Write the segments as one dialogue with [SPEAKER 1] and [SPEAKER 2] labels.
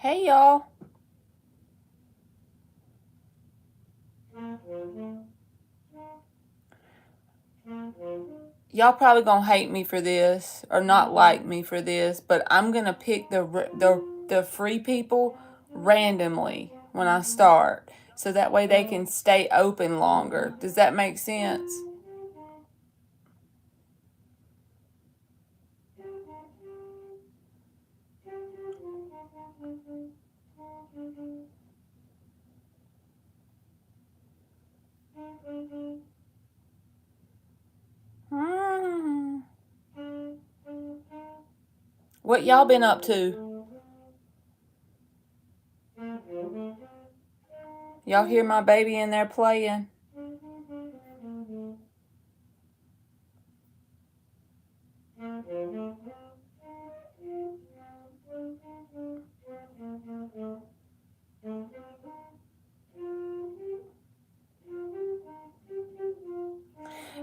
[SPEAKER 1] Hey y'all. Y'all probably gonna hate me for this or not like me for this, but I'm gonna pick the free people randomly when I start, so that way they can stay open longer. Does that make sense? Hmm. What y'all been up to? Y'all hear my baby in there playing?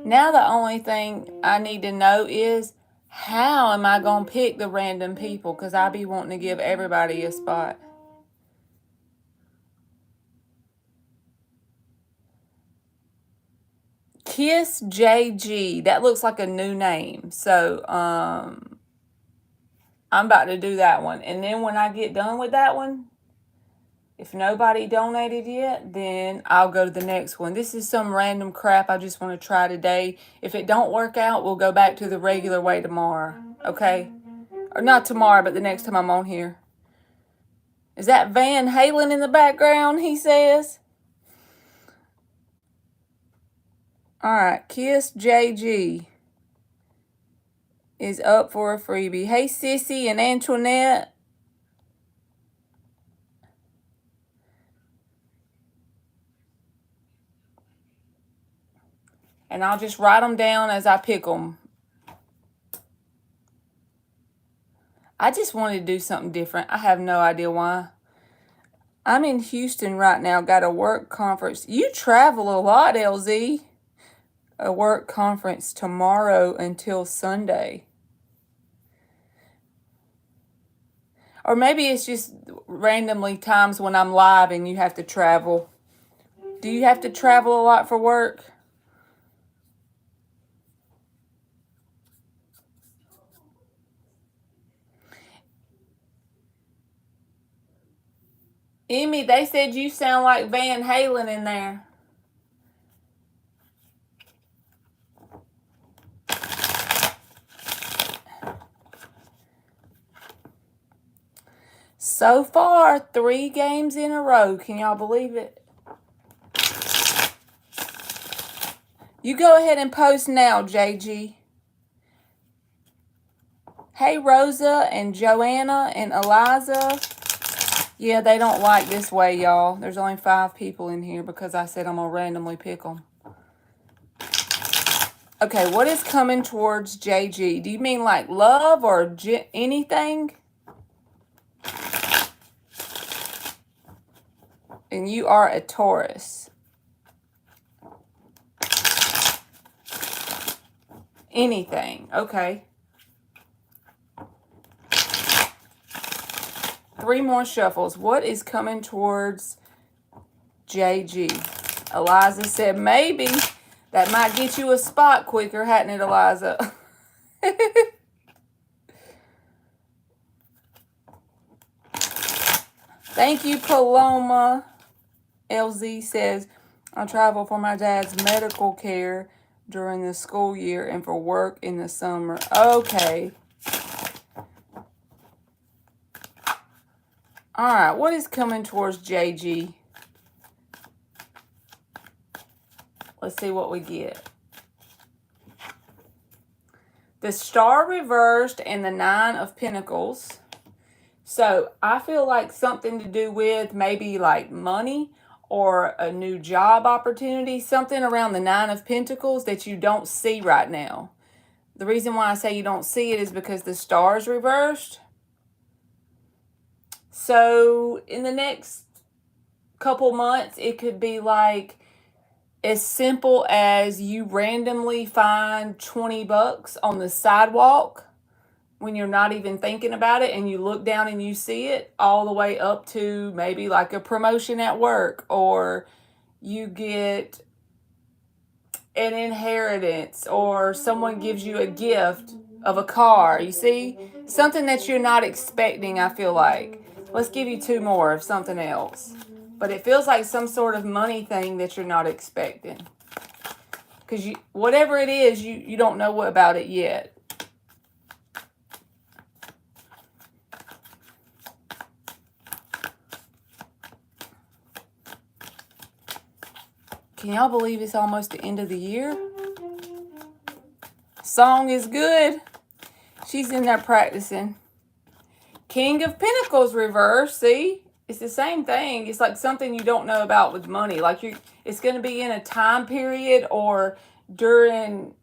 [SPEAKER 1] Now the only thing I need to know is how am I going to pick the random people? Because I be wanting to give everybody a spot. Kiss JG. That looks like a new name. So I'm about to do that one. And then when I get done with that one, if nobody donated yet, then I'll go to the next one. This is some random crap I just want to try today. If it don't work out, we'll go back to the regular way tomorrow. Okay? Or not tomorrow, but the next time I'm on here. Is that Van Halen in the background, he says? All right, Kiss JG is up for a freebie. Hey, Sissy and Antoinette. And I'll just write them down as I pick them. I just wanted to do something different. I have no idea why. I'm in Houston right now, got a work conference. You travel a lot, LZ. A work conference tomorrow until Sunday. Or maybe it's just randomly times when I'm live and you have to travel. Do you have to travel a lot for work? Emmy, they said you sound like Van Halen in there. So far, 3 games in a row. Can y'all believe it? You go ahead and post now, JG. Hey, Rosa and Joanna and Eliza. Yeah, they don't like this way, y'all. There's only 5 people in here because I said I'm going to randomly pick them. Okay, what is coming towards JG? Do you mean like love or anything? And you are a Taurus. Anything. Okay. 3 more shuffles. What is coming towards JG? Eliza said maybe. That might get you a spot quicker, hadn't it, Eliza? Thank you, Paloma. LZ says, I travel for my dad's medical care during the school year and for work in the summer. Okay. All right, what is coming towards JG? Let's see what we get. The Star reversed and the 9 of Pentacles. So I feel like something to do with maybe like money or a new job opportunity, something around the 9 of Pentacles that you don't see right now. The reason why I say you don't see it is because the Star's reversed. So in the next couple months, it could be like as simple as you randomly find $20 on the sidewalk when you're not even thinking about it and you look down and you see it, all the way up to maybe like a promotion at work, or you get an inheritance, or someone gives you a gift of a car. You see? Something that you're not expecting, I feel like. Let's give you two more of something else. But it feels like some sort of money thing that you're not expecting. Because whatever it is, you don't know what about it yet. Can y'all believe it's almost the end of the year? Song is good. She's in there practicing. King of Pentacles reverse. See? It's the same thing. It's like something you don't know about with money. Like it's going to be in a time period or during...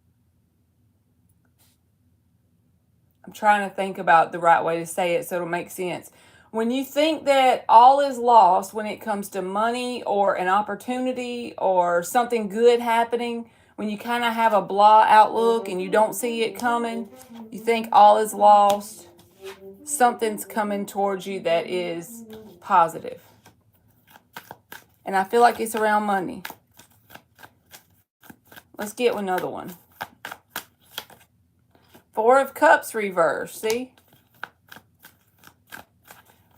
[SPEAKER 1] I'm trying to think about the right way to say it so it'll make sense. When you think that all is lost when it comes to money or an opportunity or something good happening, when you kind of have a blah outlook and you don't see it coming, you think all is lost, something's coming towards you that is positive. And I feel like it's around money. Let's get another one. Four of Cups reverse, see?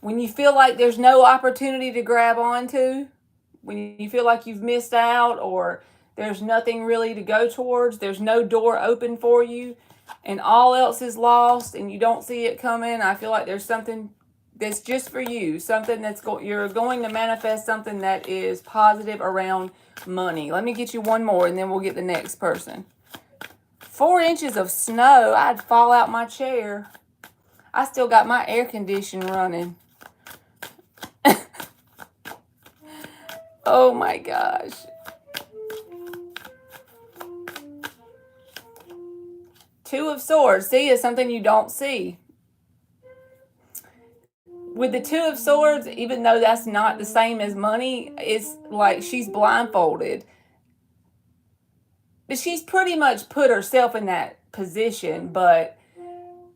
[SPEAKER 1] When you feel like there's no opportunity to grab onto, when you feel like you've missed out or there's nothing really to go towards, there's no door open for you, and all else is lost and you don't see it coming, I feel like there's something that's just for you, something that's you're going to manifest something that is positive around money. Let me get you one more and then we'll get the next person. 4 inches of snow. I'd fall out my chair. I still got my air conditioner running. Oh my gosh. Two of Swords. See, it's something you don't see. With the Two of Swords, even though that's not the same as money, it's like she's blindfolded. But she's pretty much put herself in that position. But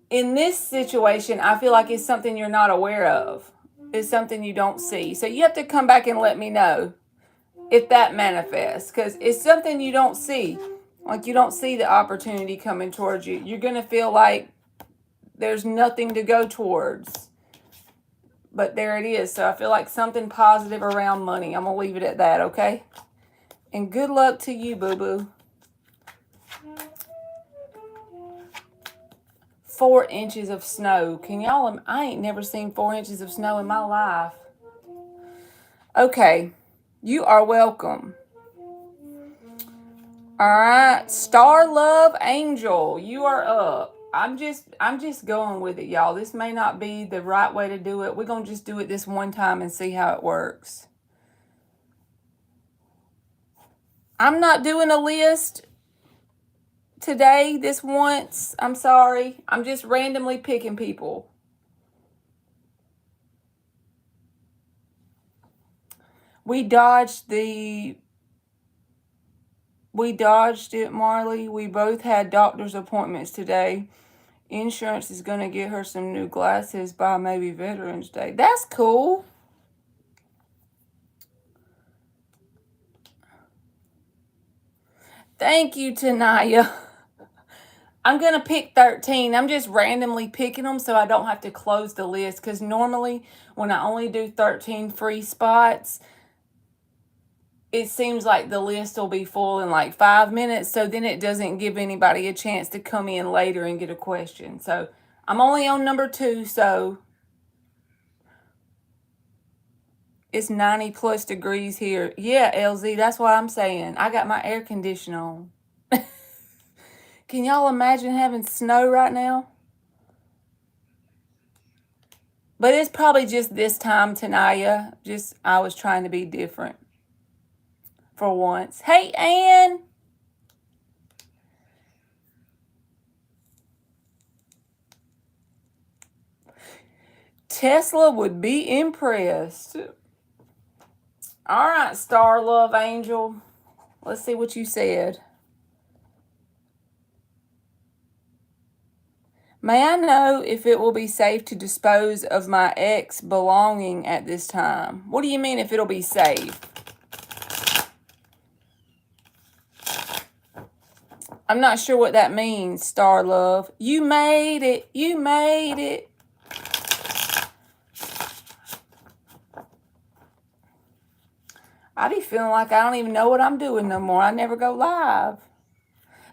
[SPEAKER 1] in this situation, I feel like it's something you're not aware of. It's something you don't see. So you have to come back and let me know if that manifests. Because it's something you don't see. Like you don't see the opportunity coming towards you. You're going to feel like there's nothing to go towards. But there it is. So I feel like something positive around money. I'm going to leave it at that, okay? And good luck to you, boo-boo. 4 inches of snow. Can y'all... I ain't never seen 4 inches of snow in my life. Okay. You are welcome. All right. Star Love Angel. You are up. I'm just going with it, y'all. This may not be the right way to do it. We're going to just do it this one time and see how it works. I'm not doing a list today, this once. I'm sorry. I'm just randomly picking people. We dodged it, Marley. We both had doctor's appointments today. Insurance is going to get her some new glasses by maybe Veterans Day. That's cool. Thank you, Tanaya. I'm going to pick 13. I'm just randomly picking them so I don't have to close the list. Because normally when I only do 13 free spots, it seems like the list will be full in like 5 minutes. So then it doesn't give anybody a chance to come in later and get a question. So I'm only on number 2. So it's 90 plus degrees here. Yeah, LZ, that's what I'm saying. I got my air conditioner on. Can y'all imagine having snow right now? But it's probably just this time, Tanaya. Just, I was trying to be different. For once. Hey, Ann. Tesla would be impressed. All right, Star Love Angel. Let's see what you said. May I know if it will be safe to dispose of my ex belonging at this time? What do you mean if it'll be safe? I'm not sure what that means, Star Love. You made it. You made it. I be feeling like I don't even know what I'm doing no more. I never go live.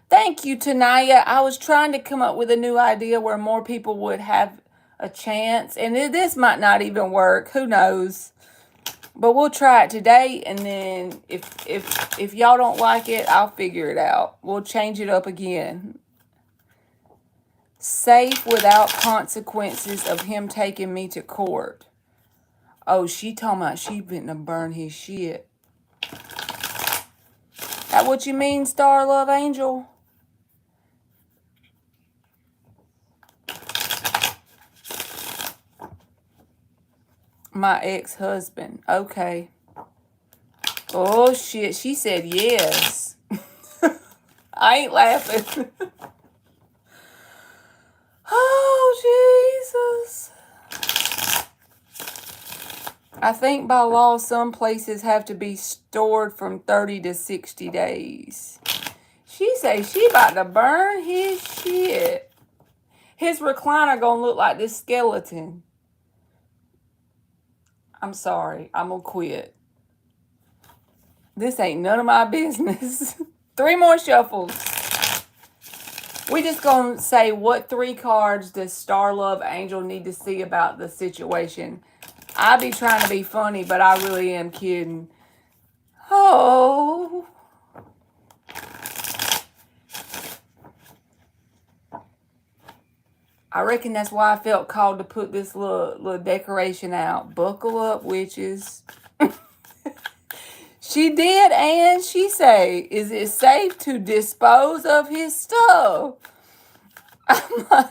[SPEAKER 1] Thank you, Tanaya. I was trying to come up with a new idea where more people would have a chance. And this might not even work. Who knows? But we'll try it today, and then if y'all don't like it, I'll figure it out. We'll change it up again. Safe without consequences of him taking me to court. Oh, she talking about she finna burn his shit. That what you mean, Star Love Angel? My ex-husband. Okay. Oh, shit. She said yes. I ain't laughing. Oh, Jesus. I think by law, some places have to be stored from 30 to 60 days. She say she about to burn his shit. His recliner gonna look like this skeleton. I'm sorry. I'm gonna quit. This ain't none of my business. 3 more shuffles. We just gonna say what 3 cards does Star Love Angel need to see about the situation. I be trying to be funny, but I really am kidding. Oh. I reckon that's why I felt called to put this little decoration out. Buckle up, witches. She did, and she say, is it safe to dispose of his stuff? I'm like,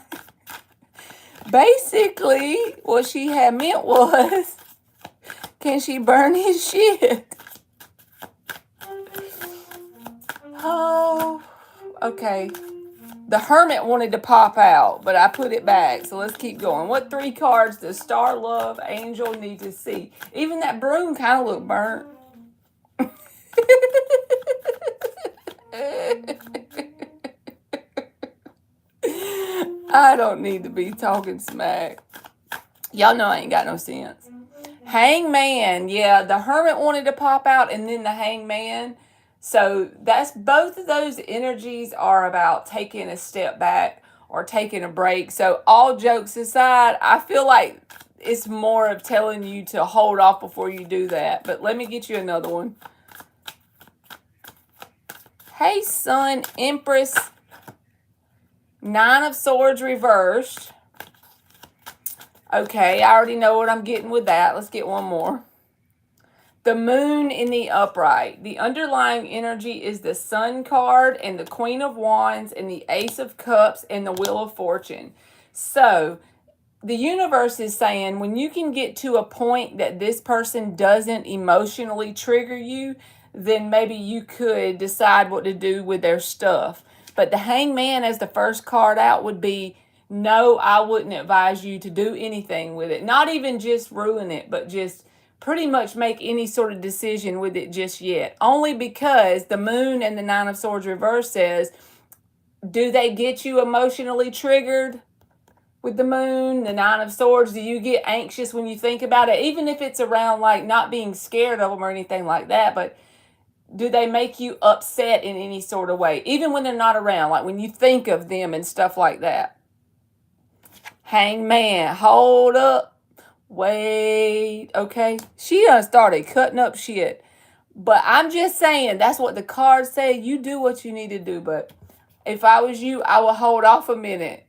[SPEAKER 1] basically, what she had meant was, can she burn his shit? Oh, okay. The Hermit wanted to pop out, but I put it back. So let's keep going. What 3 cards does Star Love Angel need to see? Even that broom kind of looked burnt. I don't need to be talking smack. Y'all know I ain't got no sense. Hangman. Yeah, the Hermit wanted to pop out, and then the Hangman. So that's both of those energies are about taking a step back or taking a break. So all jokes aside, I feel like it's more of telling you to hold off before you do that. But let me get you another one. Hey, Sun, Empress. 9 of Swords reversed. Okay, I already know what I'm getting with that. Let's get one more. The Moon in the upright. The underlying energy is the Sun card and the Queen of Wands and the Ace of Cups and the Wheel of Fortune. So the universe is saying when you can get to a point that this person doesn't emotionally trigger you, then maybe you could decide what to do with their stuff. But the Hangman as the first card out would be, no, I wouldn't advise you to do anything with it. Not even just ruin it, but just pretty much make any sort of decision with it just yet. Only because the Moon and the 9 of Swords reverse says, do they get you emotionally triggered? With the Moon, the 9 of Swords, do you get anxious when you think about it? Even if it's around like not being scared of them or anything like that, but do they make you upset in any sort of way? Even when they're not around, like when you think of them and stuff like that. Hangman, hold up. Wait, okay. She done started cutting up shit. But I'm just saying, that's what the cards say. You do what you need to do, but if I was you, I would hold off a minute.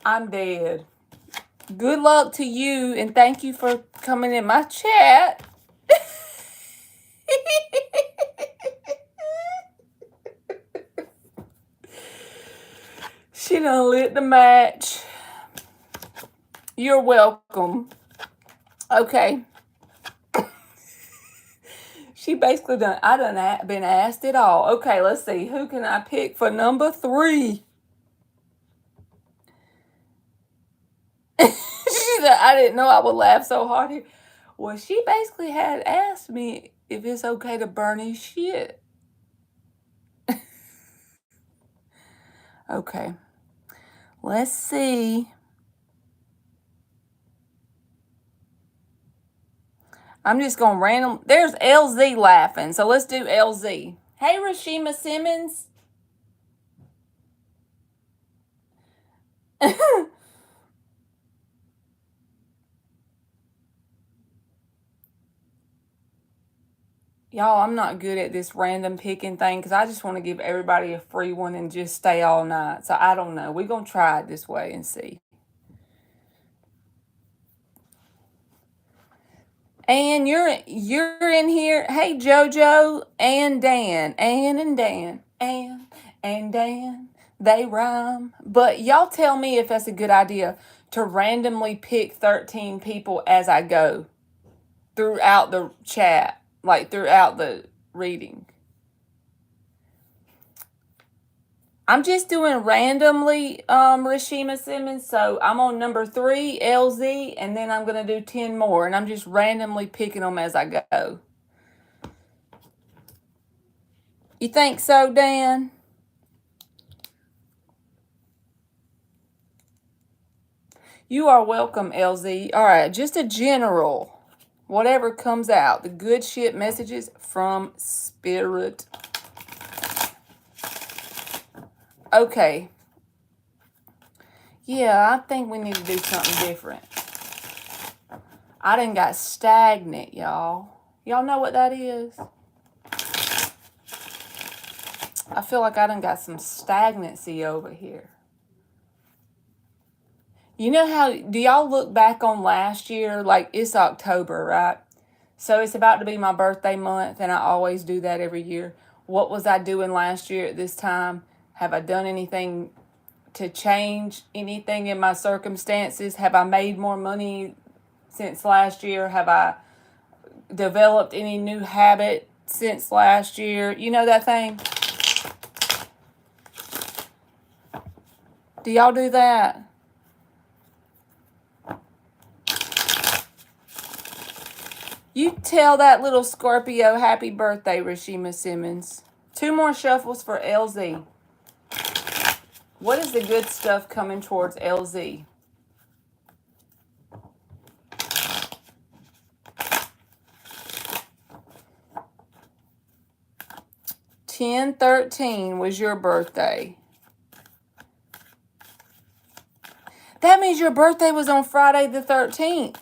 [SPEAKER 1] I'm dead. Good luck to you, and thank you for coming in my chat. She done lit the match. You're welcome. Okay. She basically done, I done been asked it all. Okay, let's see. Who can I pick for number 3? said, I didn't know I would laugh so hard here. Well, she basically had asked me if it's okay to burn his shit. Okay. Let's see. I'm just going to random. There's LZ laughing. So let's do LZ. Hey, Rashima Simmons. Y'all, I'm not good at this random picking thing because I just want to give everybody a free one and just stay all night. So I don't know. We're going to try it this way and see. And you're in here. Hey, JoJo and Dan. Ann and Dan. Ann and Dan. They rhyme. But y'all tell me if that's a good idea to randomly pick 13 people as I go throughout the chat. Like throughout the reading. I'm just doing randomly, Rashima Simmons. So I'm on number 3, LZ, and then I'm going to do 10 more. And I'm just randomly picking them as I go. You think so, Dan? You are welcome, LZ. All right, just a general. Whatever comes out. The good shit messages from Spirit. Okay. Yeah, I think we need to do something different. I done got stagnant, y'all. Y'all know what that is? I feel like I done got some stagnancy over here. You know how, do y'all look back on last year? Like, it's October, right? So it's about to be my birthday month, and I always do that every year. What was I doing last year at this time? Have I done anything to change anything in my circumstances? Have I made more money since last year? Have I developed any new habit since last year? You know that thing? Do y'all do that? You tell that little Scorpio happy birthday, Rashima Simmons. 2 more shuffles for LZ. What is the good stuff coming towards LZ? (10/13) was your birthday. That means your birthday was on Friday the 13th.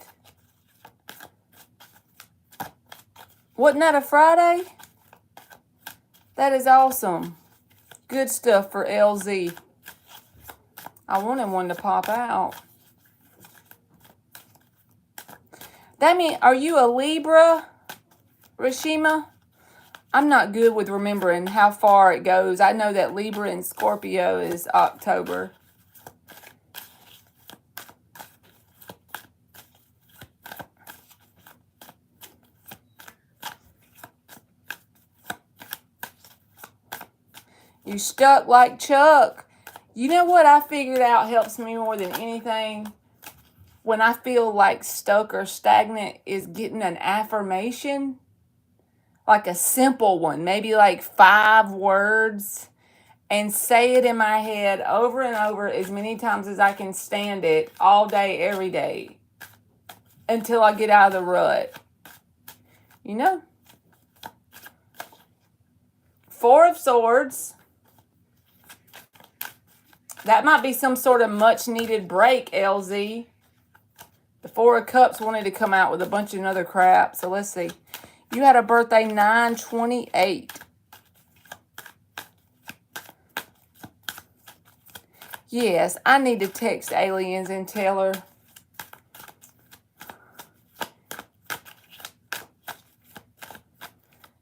[SPEAKER 1] Wasn't that a Friday? That is awesome. Good stuff for LZ. I wanted one to pop out. That means, are you a Libra, Rashima? I'm not good with remembering how far it goes. I know that Libra and Scorpio is October. You stuck like Chuck. You know what I figured out helps me more than anything? When I feel like stuck or stagnant is getting an affirmation. Like a simple one. Maybe like 5 words. And say it in my head over and over as many times as I can stand it. All day, every day. Until I get out of the rut. You know? 4 of Swords. That might be some sort of much needed break, LZ. The 4 of Cups wanted to come out with a bunch of other crap. So let's see. You had a birthday 9/28. Yes, I need to text aliens and tell her.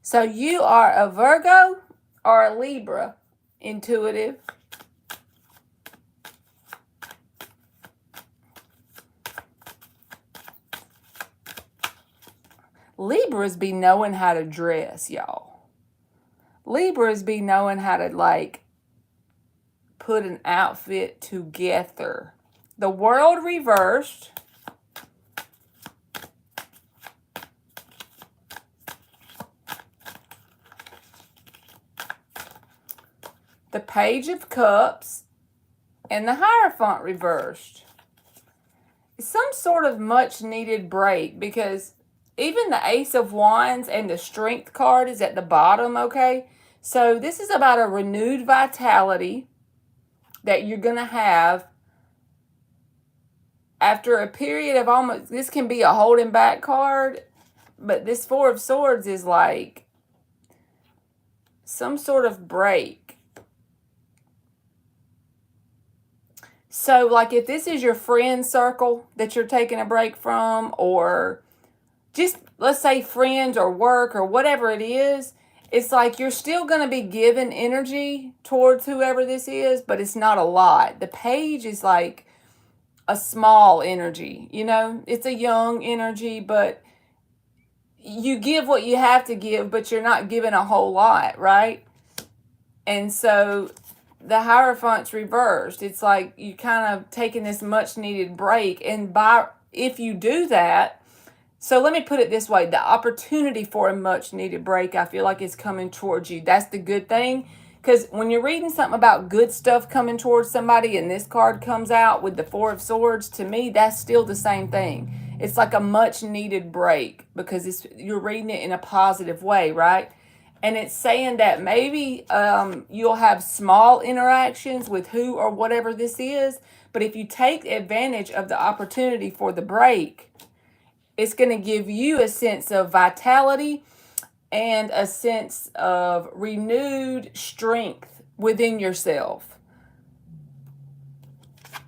[SPEAKER 1] So you are a Virgo or a Libra? Intuitive. Libras be knowing how to dress, y'all. Libras be knowing how to, like, put an outfit together. The World reversed. the Page of Cups, and the Hierophant reversed. It's some sort of much needed break, because even the Ace of Wands and the Strength card is at the bottom, okay? So this is about a renewed vitality that you're going to have after a period of almost, this can be a holding back card, but this Four of Swords is like some sort of break. So like if this is your friend circle that you're taking a break from, or just let's say friends or work or whatever it is, it's like you're still going to be giving energy towards whoever this is, but it's not a lot. The Page is like a small energy, you know, it's a young energy, but you give what you have to give, but you're not giving a whole lot, right? And so the Hierophant's reversed. It's like you kind of taking this much needed break. And if you do that, so let me put it this way, the opportunity for a much needed break, I feel like is coming towards you. That's the good thing. Because when you're reading something about good stuff coming towards somebody and this card comes out with the Four of Swords, to me, that's still the same thing. It's like a much needed break, because you're reading it in a positive way, right? And it's saying that maybe you'll have small interactions with who or whatever this is. But if you take advantage of the opportunity for the break, it's going to give you a sense of vitality and a sense of renewed strength within yourself.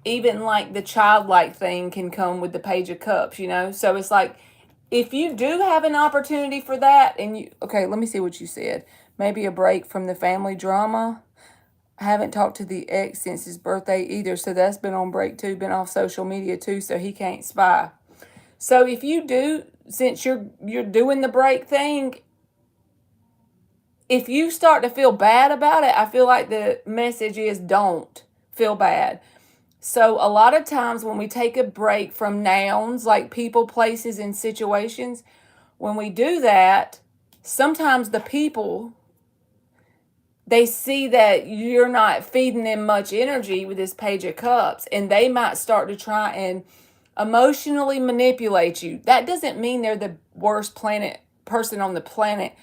[SPEAKER 1] Even like the childlike thing can come with the Page of Cups, you know? So it's like, if you do have an opportunity for that, and you, okay, let me see what you said. Maybe a break from the family drama. I haven't talked to the ex since his birthday either, so that's been on break too, been off social media too, so he can't spy. So if you do, since you're doing the break thing, if you start to feel bad about it, I feel like the message is don't feel bad. So a lot of times when we take a break from nouns like people, places, and situations, when we do that, sometimes the people, they see that you're not feeding them much energy with this Page of Cups, and they might start to try and emotionally manipulate you. That doesn't mean they're the worst person on the planet.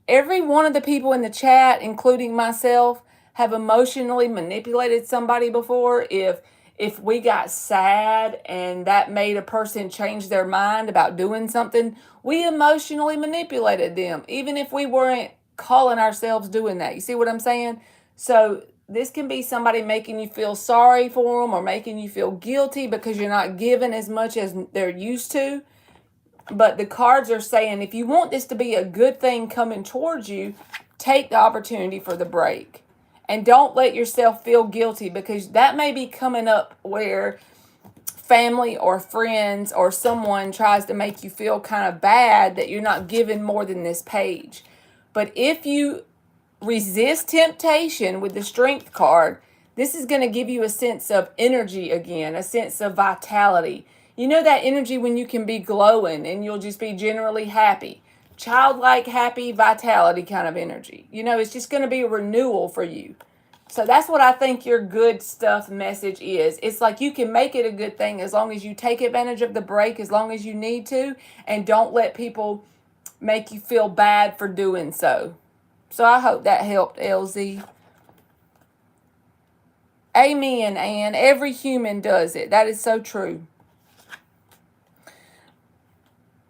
[SPEAKER 1] Every one of the people in the chat, including myself, have emotionally manipulated somebody before. If we got sad and that made a person change their mind about doing something, we emotionally manipulated them, even if we weren't calling ourselves doing that. You see what I'm saying? So this can be somebody making you feel sorry for them or making you feel guilty because you're not giving as much as they're used to. But the cards are saying, if you want this to be a good thing coming towards you, take the opportunity for the break. And don't let yourself feel guilty, because that may be coming up where family or friends or someone tries to make you feel kind of bad that you're not giving more than this page. But if you resist temptation with the Strength card, this is going to give you a sense of energy again, a sense of vitality. You know that energy when you can be glowing and you'll just be generally happy. Childlike, happy, vitality kind of energy. You know, it's just going to be a renewal for you. So that's what I think your good stuff message is. It's like you can make it a good thing as long as you take advantage of the break as long as you need to, and don't let people make you feel bad for doing so. So I hope that helped, LZ. Amen, Ann. Every human does it. That is so true.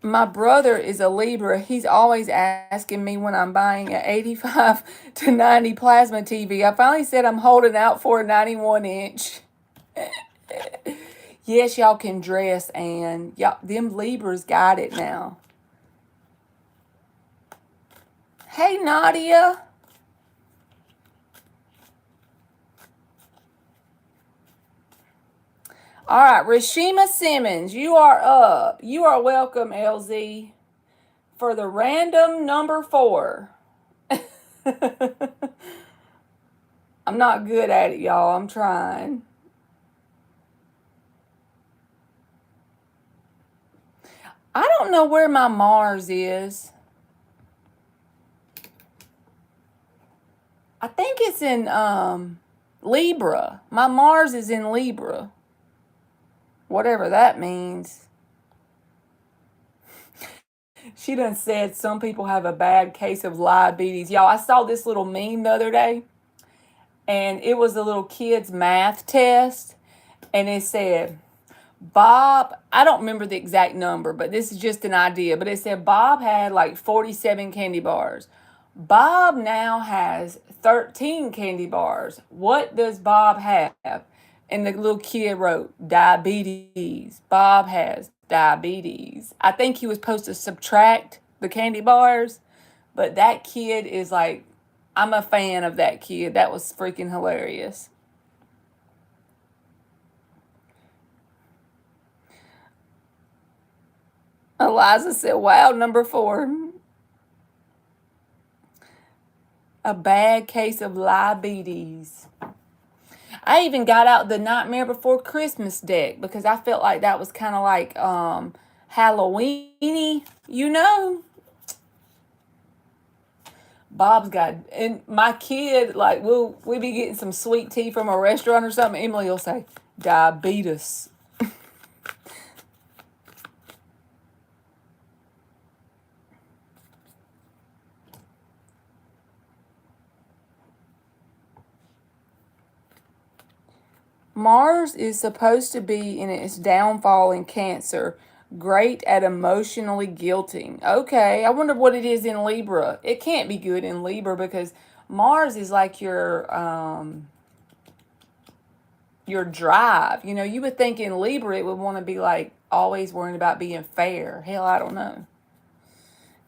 [SPEAKER 1] My brother is a Libra. He's always asking me when I'm buying an 85 to 90 plasma TV. I finally said I'm holding out for a 91-inch. Yes, y'all can dress, and y'all, them Libras got it now. Hey, Nadia. All right, Rashima Simmons, you are up. You are welcome, LZ, for the random number 4. I'm not good at it, y'all. I'm trying. I don't know where my Mars is. I think it's in Libra. My Mars is in Libra. Whatever that means. She done said some people have a bad case of diabetes. Y'all, I saw this little meme the other day, and it was a little kid's math test, and it said, Bob, I don't remember the exact number, but this is just an idea, but it said Bob had like 47 candy bars. Bob now has 13 candy bars. What does Bob have? And the little kid wrote, diabetes. Bob has diabetes. I think he was supposed to subtract the candy bars, but that kid is like, I'm a fan of that kid. That was freaking hilarious. Eliza said, wow, number 4. A bad case of diabetes. I even got out the Nightmare Before Christmas deck because I felt like that was kind of like Halloween-y, you know. Bob's got, and my kid, like, we'll be getting some sweet tea from a restaurant or something. Emily will say, diabetes. Mars is supposed to be in its downfall in Cancer, great at emotionally guilting. Okay, I wonder what it is in Libra. It can't be good in Libra because Mars is like your drive. You know, you would think in Libra it would want to be like always worrying about being fair. Hell, I don't know.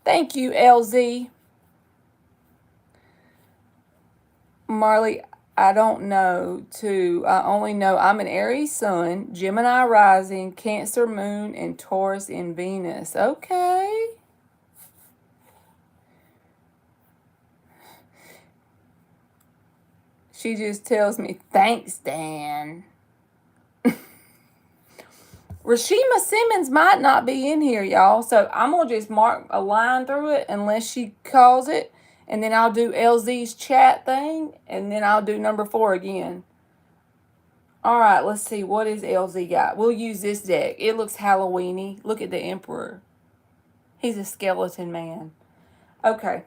[SPEAKER 1] Thank you, LZ. Marley, I don't know too. I only know I'm an Aries sun, Gemini rising, Cancer moon, and Taurus in Venus. Okay. She just tells me, thanks, Dan. Rashima Simmons might not be in here, y'all. So I'm going to just mark a line through it unless she calls it. And then I'll do LZ's chat thing. And then I'll do number 4 again. All right, let's see. What is LZ got? We'll use this deck. It looks Halloween-y. Look at the Emperor. He's a skeleton man. Okay.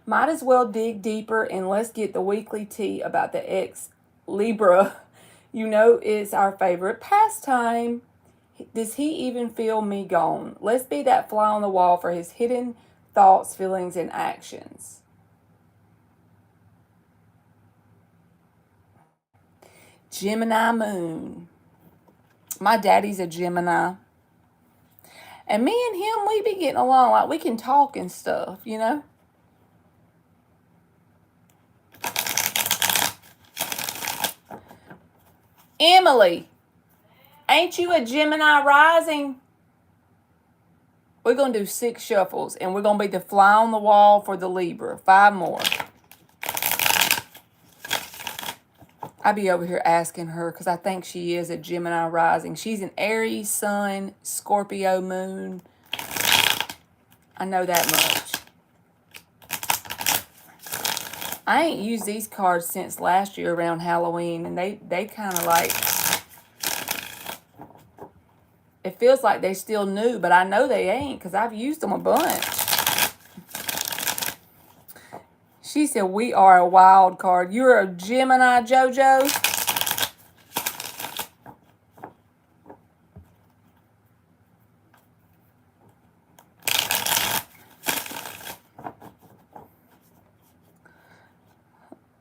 [SPEAKER 1] Might as well dig deeper and let's get the weekly tea about the ex-Libra. You know it's our favorite pastime. Does he even feel me gone? Let's be that fly on the wall for his hidden thoughts, feelings, and actions. Gemini moon. My daddy's a Gemini. And me and him, we be getting along. Like, we can talk and stuff, you know? Emily, ain't you a Gemini rising? We're going to do 6 shuffles, and we're going to be the fly on the wall for the Libra. 5 more. I be over here asking her because I think she is a Gemini rising. She's an Aries sun, Scorpio moon. I know that much. I ain't used these cards since last year around Halloween, and they kind of like, it feels like they still new, but I know they ain't because I've used them a bunch. She said, we are a wild card. You're a Gemini, JoJo?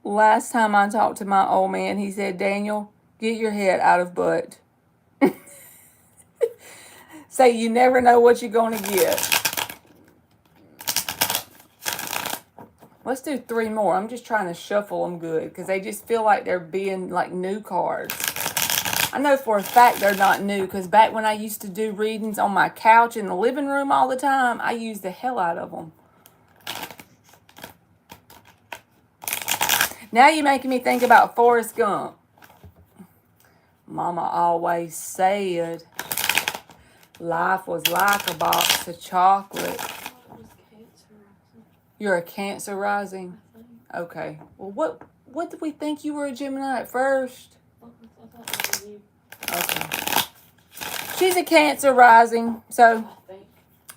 [SPEAKER 1] Last time I talked to my old man, he said, Daniel, get your head out of butt. Say you never know what you're going to get. Let's do 3 more. I'm just trying to shuffle them good because they just feel like they're being like new cards. I know for a fact they're not new because back when I used to do readings on my couch in the living room all the time, I used the hell out of them. Now you're making me think about Forrest Gump. Mama always said life was like a box of chocolate. You're a Cancer rising? Okay. Well, what did we think you were a Gemini at first? Okay. She's a Cancer rising, so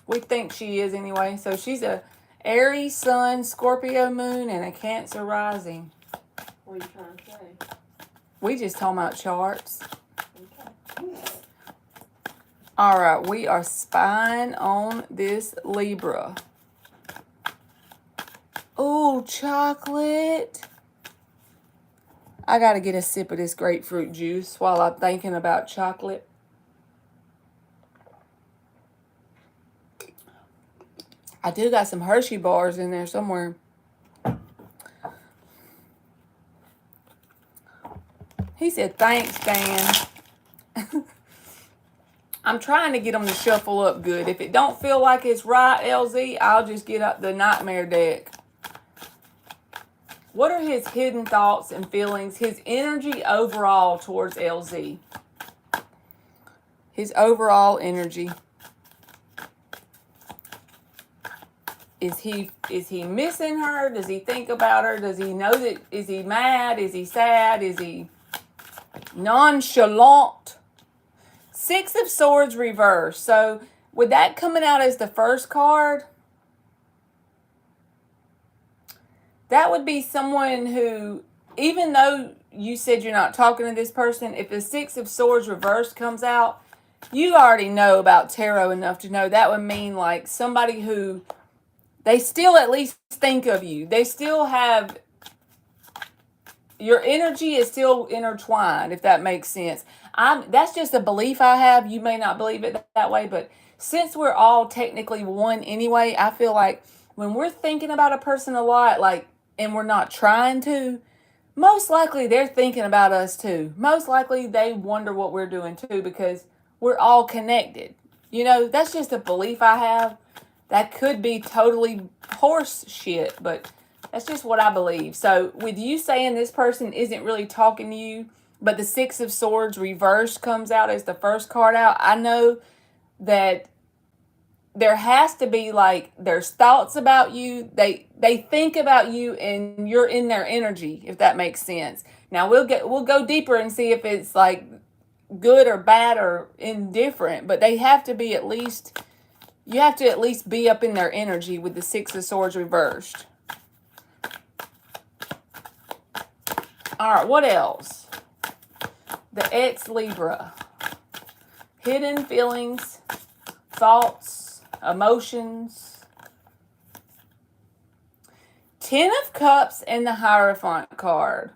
[SPEAKER 1] we think she is anyway. So she's a Aries Sun, Scorpio Moon, and a Cancer rising.
[SPEAKER 2] What are you trying to say?
[SPEAKER 1] We just talking about charts.
[SPEAKER 2] Okay.
[SPEAKER 1] All right, we are spying on this Libra. Oh, chocolate. I got to get a sip of this grapefruit juice while I'm thinking about chocolate. I do got some Hershey bars in there somewhere. He said, thanks, Dan. I'm trying to get them to shuffle up good. If it don't feel like it's right, LZ, I'll just get up the nightmare deck. What are his hidden thoughts and feelings, his energy overall towards LZ? His overall energy. Is he missing her? Does he think about her? Does he know that? Is he mad? Is he sad? Is he nonchalant? Six of Swords reverse. So with that coming out as the first card, that would be someone who, even though you said you're not talking to this person, if the Six of Swords reverse comes out, you already know about tarot enough to know that would mean like somebody who, they still at least think of you. They still have, your energy is still intertwined, if that makes sense. That's just a belief I have. You may not believe it that way, but since we're all technically one anyway, I feel like when we're thinking about a person a lot, like, and we're not trying to, most likely they're thinking about us too. Most likely they wonder what we're doing too, because we're all connected. You know, that's just a belief I have. That could be totally horse shit, but that's just what I believe. So with you saying this person isn't really talking to you, but the Six of Swords reversed comes out as the first card out, I know that there has to be like, there's thoughts about you. They think about you and you're in their energy, if that makes sense. Now we'll go deeper and see if it's like good or bad or indifferent, but they have to be at least, you have to at least be up in their energy with the Six of Swords reversed. All right, what else? The ex-Libra. Hidden feelings, thoughts, emotions. Ten of Cups and the Hierophant card.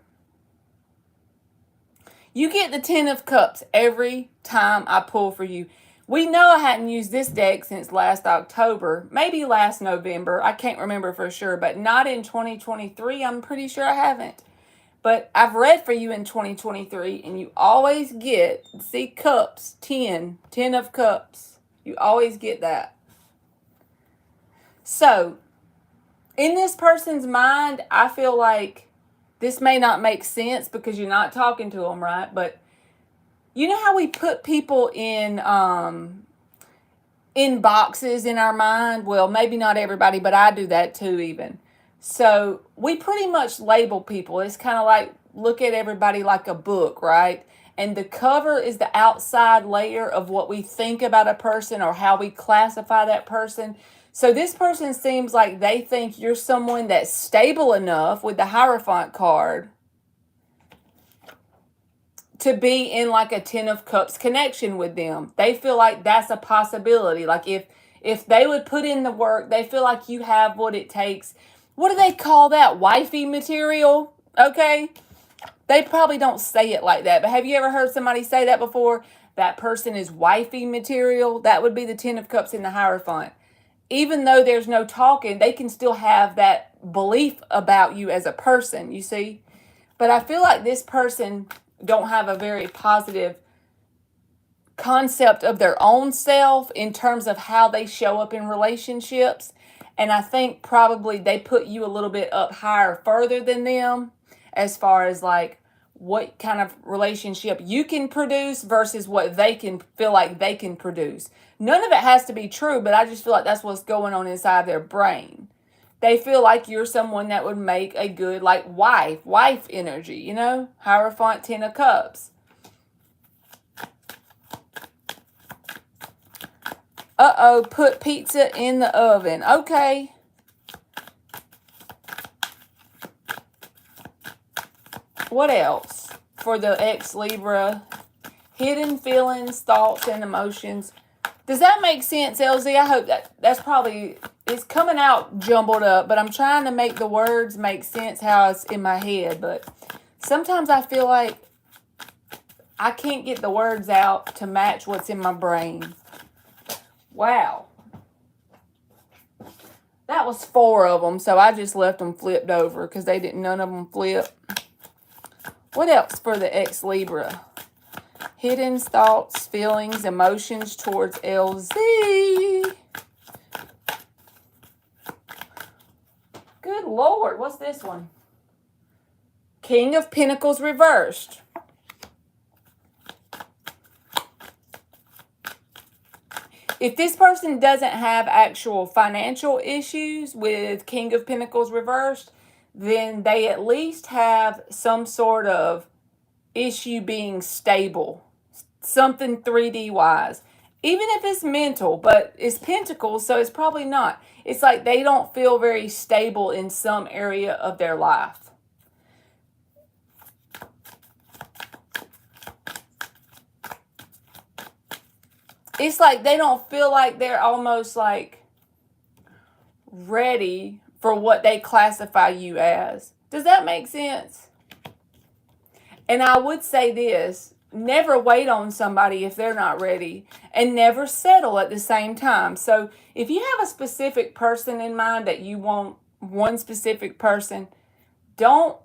[SPEAKER 1] You get the Ten of Cups every time I pull for you. We know I hadn't used this deck since last October, maybe last November. I can't remember for sure, but not in 2023. I'm pretty sure I haven't. But I've read for you in 2023, and you always get, see, cups, 10 of cups. You always get that. So, in this person's mind, I feel like this may not make sense because you're not talking to them, right? But you know how we put people in boxes in our mind? Well, maybe not everybody, but I do that too even. So we pretty much label people. It's kind of like, look at everybody like a book, right? And the cover is the outside layer of what we think about a person or how we classify that person. So this person seems like they think you're someone that's stable enough with the Hierophant card to be in like a Ten of Cups connection with them. They feel like that's a possibility. Like if they would put in the work, they feel like you have what it takes. What do they call that? Wifey material? Okay. They probably don't say it like that, but have you ever heard somebody say that before? That person is wifey material. That would be the Ten of Cups in the Hierophant. Even though there's no talking, they can still have that belief about you as a person, you see? But I feel like this person don't have a very positive concept of their own self in terms of how they show up in relationships. And I think probably they put you a little bit up higher, further than them, as far as like what kind of relationship you can produce versus what they can feel like they can produce. None of it has to be true, but I just feel like that's what's going on inside their brain. they feel like you're someone that would make a good, like, wife energy, you know? Hierophant, 10 of Cups. Uh-oh, put pizza in the oven. Okay. What else for the ex-Libra? Hidden feelings, thoughts, and emotions. Does that make sense, LZ? I hope that's probably, it's coming out jumbled up, but I'm trying to make the words make sense how it's in my head. But sometimes I feel like I can't get the words out to match what's in my brain. Wow. That was 4 of them, so I just left them flipped over because none of them flip. What else for the ex-Libra? Hidden thoughts, feelings, emotions towards LZ. Good Lord, what's this one? King of Pentacles reversed. If this person doesn't have actual financial issues with King of Pentacles reversed, then they at least have some sort of issue being stable. Something 3D wise. Even if it's mental, but it's Pentacles, so it's probably not. It's like they don't feel very stable in some area of their life. It's like they don't feel like they're almost like ready for what they classify you as. Does that make sense? And I would say this, never wait on somebody if they're not ready, and never settle at the same time. So if you have a specific person in mind that you want, one specific person, don't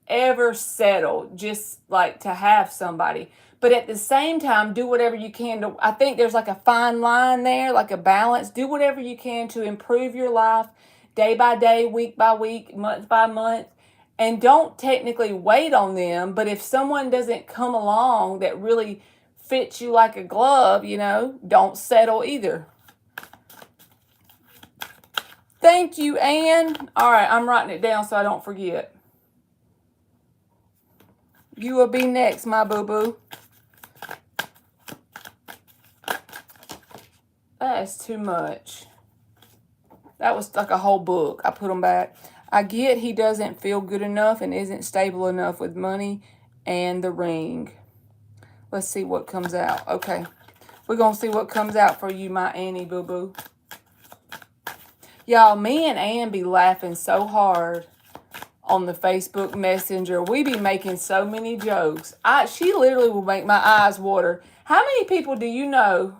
[SPEAKER 1] ever settle just like to have somebody. But at the same time, do whatever you can to, I think there's like a fine line there, like a balance. Do whatever you can to improve your life day by day, week by week, month by month. And don't technically wait on them. But if someone doesn't come along that really fits you like a glove, you know, don't settle either. Thank you, Anne. All right, I'm writing it down so I don't forget. You will be next, my boo-boo. That is too much. That was like a whole book. I put them back. I get he doesn't feel good enough and isn't stable enough with money and the ring. Let's see what comes out. Okay. We're going to see what comes out for you, my Annie boo-boo. Y'all, me and Ann be laughing so hard on the Facebook Messenger. We be making so many jokes. She literally will make my eyes water. How many people do you know?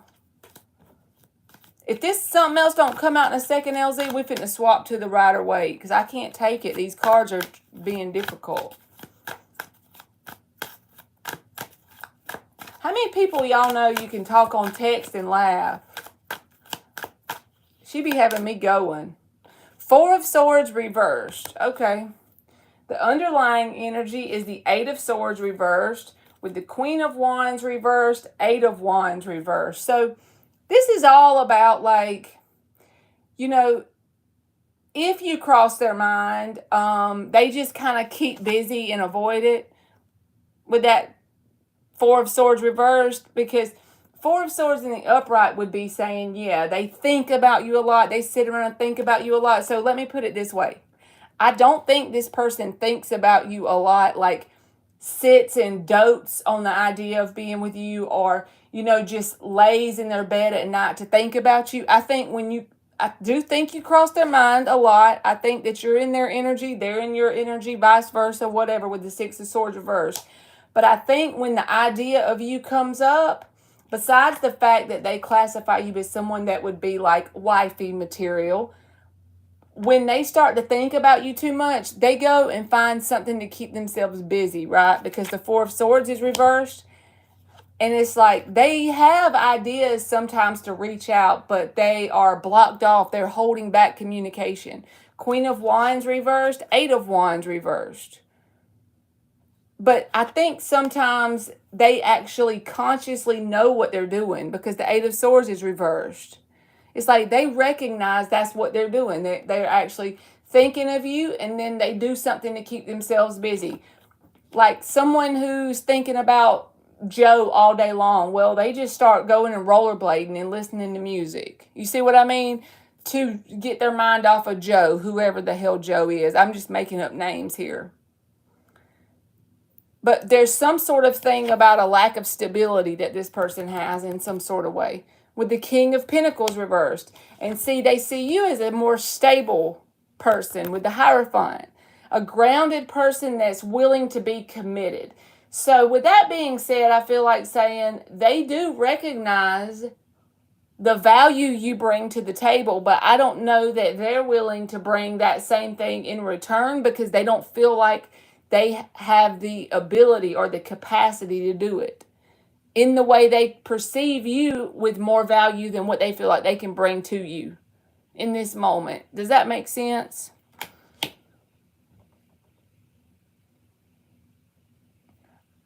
[SPEAKER 1] If this something else don't come out in a second, LZ, we finna swap to the Rider-Waite because I can't take it. These cards are being difficult. How many people y'all know you can talk on text and laugh? She be having me going. 4 of Swords reversed. Okay. The underlying energy is the 8 of Swords reversed with the Queen of Wands reversed, 8 of Wands reversed. So this is all about, like, you know, if you cross their mind, they just kind of keep busy and avoid it with that 4 of Swords reversed, because 4 of Swords in the upright would be saying, yeah, they think about you a lot. They sit around and think about you a lot. So let me put it this way. I don't think this person thinks about you a lot, like sits and dotes on the idea of being with you, or, you know, just lays in their bed at night to think about you. I do think you cross their mind a lot. I think that you're in their energy, they're in your energy, vice versa, whatever, with the 6 of Swords reversed. But I think when the idea of you comes up, besides the fact that they classify you as someone that would be like wifey material, when they start to think about you too much, they go and find something to keep themselves busy, right? Because the 4 of Swords is reversed. And it's like they have ideas sometimes to reach out, but they are blocked off. They're holding back communication. Queen of Wands reversed, 8 of Wands reversed. But I think sometimes they actually consciously know what they're doing because the 8 of Swords is reversed. It's like they recognize that's what they're doing. They're actually thinking of you, and then they do something to keep themselves busy. Like someone who's thinking about Joe all day long. Well, they just start going and rollerblading and listening to music. You see what I mean? To get their mind off of Joe, whoever the hell Joe is. I'm just making up names here. But there's some sort of thing about a lack of stability that this person has in some sort of way. With the King of Pentacles reversed. And see, they see you as a more stable person with the Hierophant. A grounded person that's willing to be committed. So with that being said, I feel like saying they do recognize the value you bring to the table, but I don't know that they're willing to bring that same thing in return because they don't feel like they have the ability or the capacity to do it in the way they perceive you with more value than what they feel like they can bring to you in this moment. Does that make sense?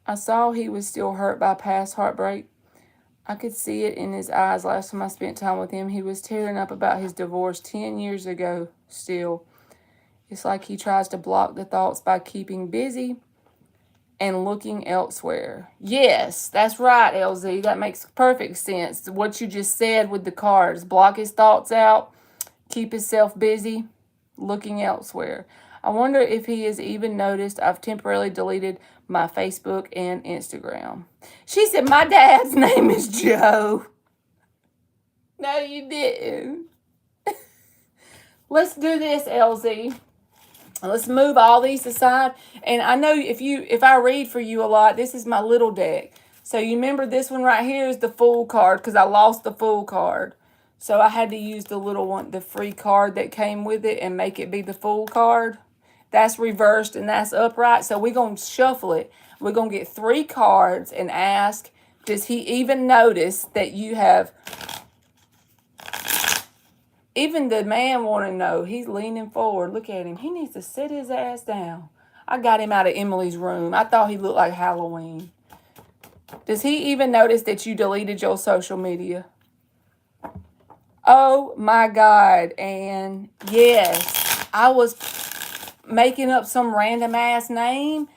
[SPEAKER 1] I saw he was still hurt by past heartbreak. I could see it in his eyes last time I spent time with him. He was tearing up about his divorce 10 years ago still. It's like he tries to block the thoughts by keeping busy and looking elsewhere. Yes, that's right, LZ. That makes perfect sense. What you just said with the cards. Block his thoughts out, keep himself busy, looking elsewhere. I wonder if he has even noticed I've temporarily deleted my Facebook and Instagram. She said, my dad's name is Joe. No, you didn't. Let's do this, LZ. Let's move all these aside. And I know if I read for you a lot, this is my little deck. So you remember this one right here is the Fool card because I lost the Fool card. So I had to use the little one, the free card that came with it and make it be the Fool card. That's reversed and that's upright. So we're going to shuffle it. We're going to get 3 cards and ask, does he even notice that you have... Even the man want to know. He's leaning forward. Look at him. He needs to sit his ass down. I got him out of Emily's room. I thought he looked like Halloween. Does he even notice that you deleted your social media? Oh my God. And yes, I was making up some random ass name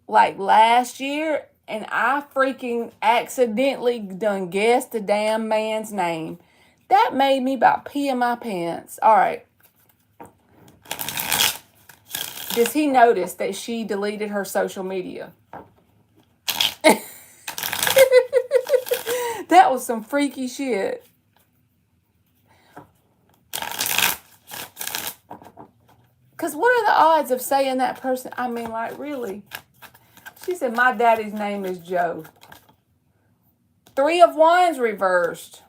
[SPEAKER 1] like last year. And I freaking accidentally done guessed the damn man's name. That made me about pee in my pants. All right. Does he notice that she deleted her social media? That was some freaky shit. Because what are the odds of saying that person? I mean, like, really? She said, my daddy's name is Joe. 3 of Wands reversed.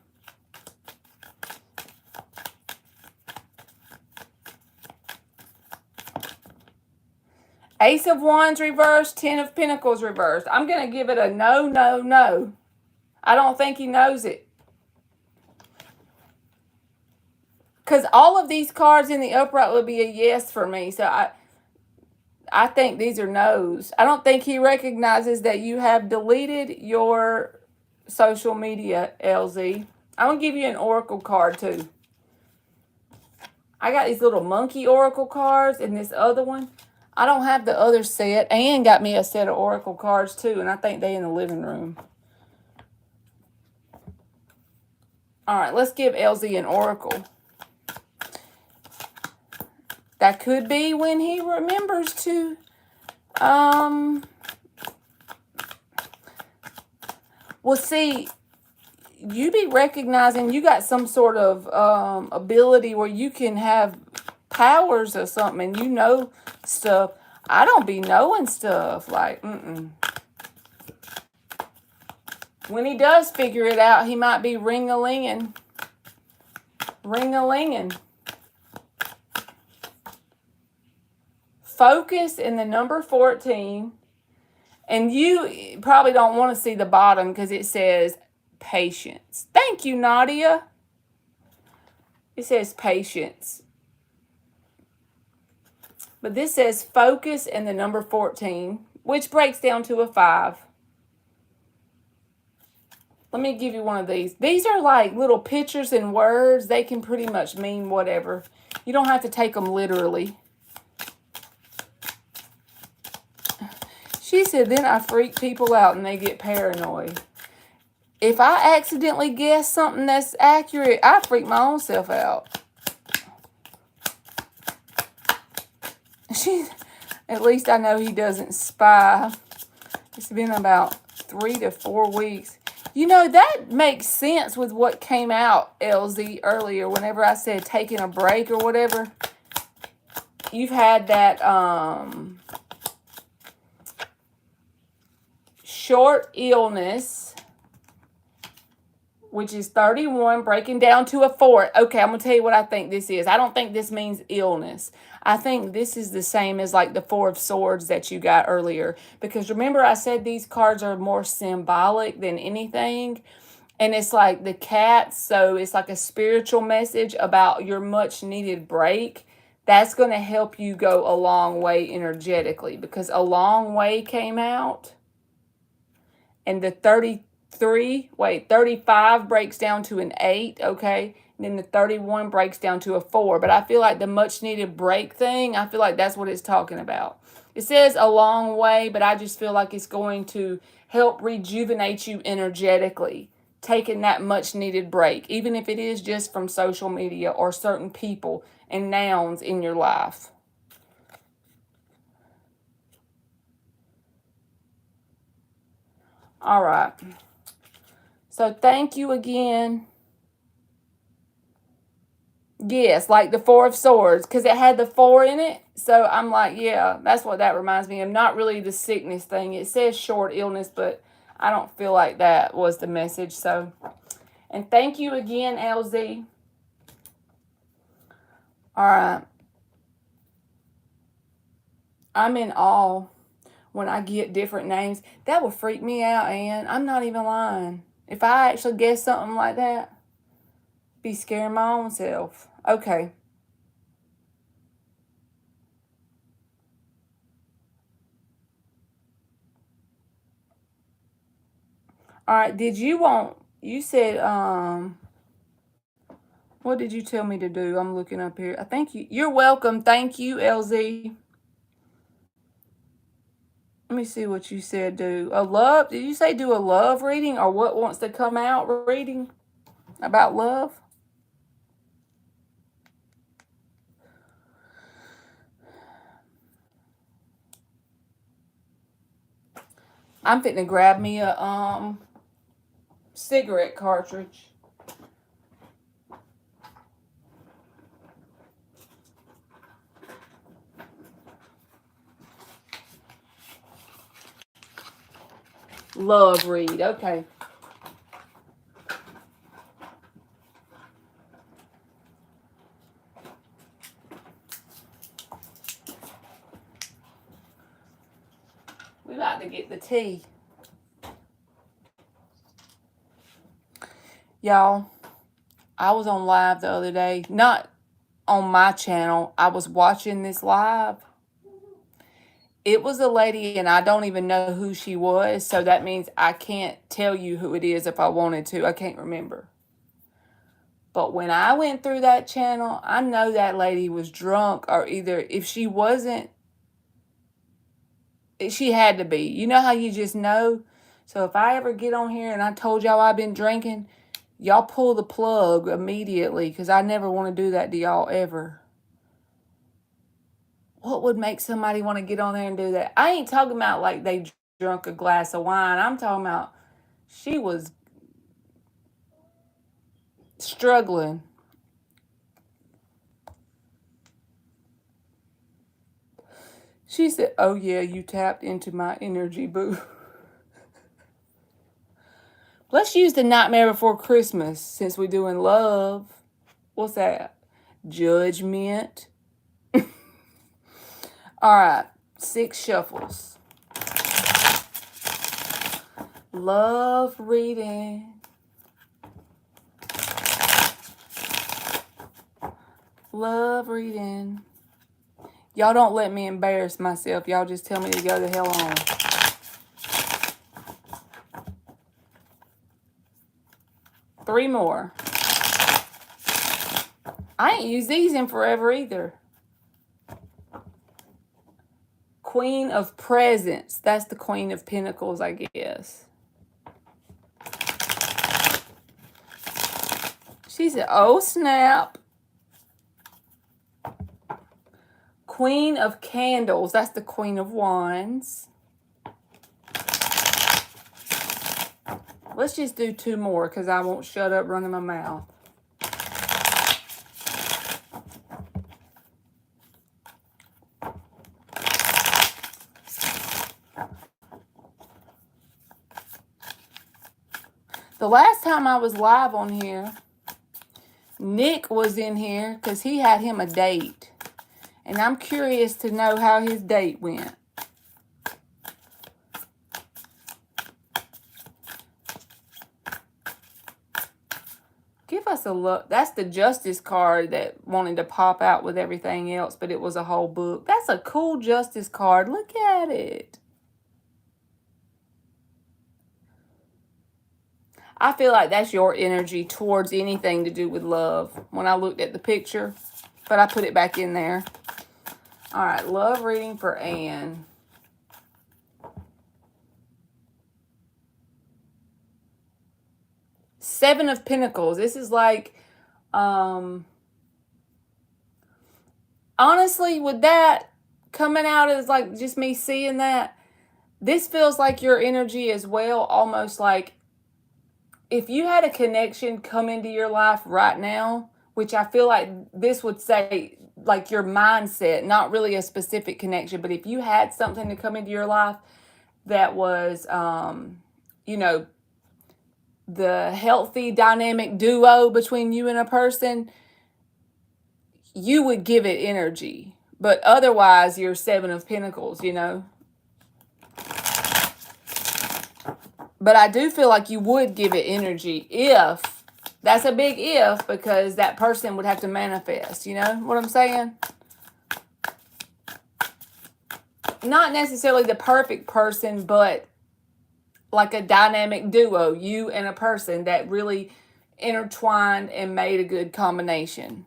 [SPEAKER 1] Ace of Wands reversed, 10 of Pentacles reversed. I'm going to give it a no, no, no. I don't think he knows it. Because all of these cards in the upright would be a yes for me. So I think these are no's. I don't think he recognizes that you have deleted your social media, LZ. I'm going to give you an oracle card too. I got these little monkey oracle cards and this other one. I don't have the other set. Anne got me a set of oracle cards too, and I think they're in the living room. All right, let's give LZ an oracle. That could be when he remembers to, well, see, you be recognizing you got some sort of ability where you can have powers or something, and you know stuff. I don't be knowing stuff like when he does figure it out, he might be ring-a-linging. Focus in the number 14, and you probably don't want to see the bottom because it says patience. Thank you, Nadia. It says patience. But this says focus and the number 14, which breaks down to a 5. Let me give you one of these. These are like little pictures and words. They can pretty much mean whatever. You don't have to take them literally. She said, then I freak people out and they get paranoid. If I accidentally guess something that's accurate, I freak my own self out. At least I know he doesn't spy. It's been about 3 to 4 weeks. You know, that makes sense with what came out, LZ, earlier. Whenever I said taking a break or whatever. You've had that short illness, which is 31, breaking down to a 4. Okay, I'm going to tell you what I think this is. I don't think this means illness. I think this is the same as like the 4 of Swords that you got earlier. Because remember I said these cards are more symbolic than anything. And it's like the cats, so it's like a spiritual message about your much needed break. That's going to help you go a long way energetically. Because a long way came out. And the 35 breaks down to an 8, okay? And then the 31 breaks down to a 4. But I feel like the much needed break thing, I feel like that's what it's talking about. It says a long way, but I just feel like it's going to help rejuvenate you energetically. Taking that much needed break, even if it is just from social media or certain people and nouns in your life. All right. So thank you again. Yes, like the 4 of Swords, because it had the 4 in it. So I'm like, yeah, that's what that reminds me of. Not really the sickness thing. It says short illness, but I don't feel like that was the message. So, and thank you again, LZ. All right. I'm in awe when I get different names. That would freak me out, Ann. I'm not even lying. If I actually guess something like that, be scaring my own self. Okay. All right, you said, what did you tell me to do? I'm looking up here. I thank you. You're welcome. Thank you, LZ. Let me see what you said. Did you say do a love reading or what wants to come out reading about love? I'm fitting to grab me a cigarette cartridge. Love read. Okay. We like to get the tea. Y'all, I was on live the other day. Not on my channel. I was watching this live. It was a lady, and I don't even know who she was, so that means I can't tell you who it is if I wanted to. I can't remember. But when I went through that channel, I know that lady was drunk, or either if she wasn't, she had to be. You know how you just know? So if I ever get on here and I told y'all I've been drinking, y'all pull the plug immediately, because I never want to do that to y'all ever. What would make somebody want to get on there and do that? I ain't talking about like they drunk a glass of wine. I'm talking about she was struggling. She said, oh yeah, you tapped into my energy, boo. Let's use the Nightmare Before Christmas since we're doing love. What's that? Judgment. All right, 6 shuffles. Love reading. Love reading. Y'all don't let me embarrass myself. Y'all just tell me to go the hell on. Three more. I ain't used these in forever either. Queen of Presents. That's the Queen of Pentacles, I guess. She said, oh, snap. Queen of Candles. That's the Queen of Wands. Let's just do 2 more because I won't shut up running my mouth. The last time I was live on here, Nick was in here because he had him a date. And I'm curious to know how his date went. Give us a look. That's the Justice card that wanted to pop out with everything else, but it was a whole book. That's a cool Justice card. Look at it. I feel like that's your energy towards anything to do with love when I looked at the picture, but I put it back in there. All right, love reading for Anne. Seven of Pentacles. This is like, honestly, with that coming out as like just me seeing that, this feels like your energy as well, almost like if you had a connection come into your life right now, which I feel like this would say like your mindset, not really a specific connection, but if you had something to come into your life that was, you know, the healthy dynamic duo between you and a person, you would give it energy. But otherwise, you're Seven of Pentacles, you know. But I do feel like you would give it energy if, that's a big if, because that person would have to manifest, you know what I'm saying? Not necessarily the perfect person, but like a dynamic duo, you and a person that really intertwined and made a good combination.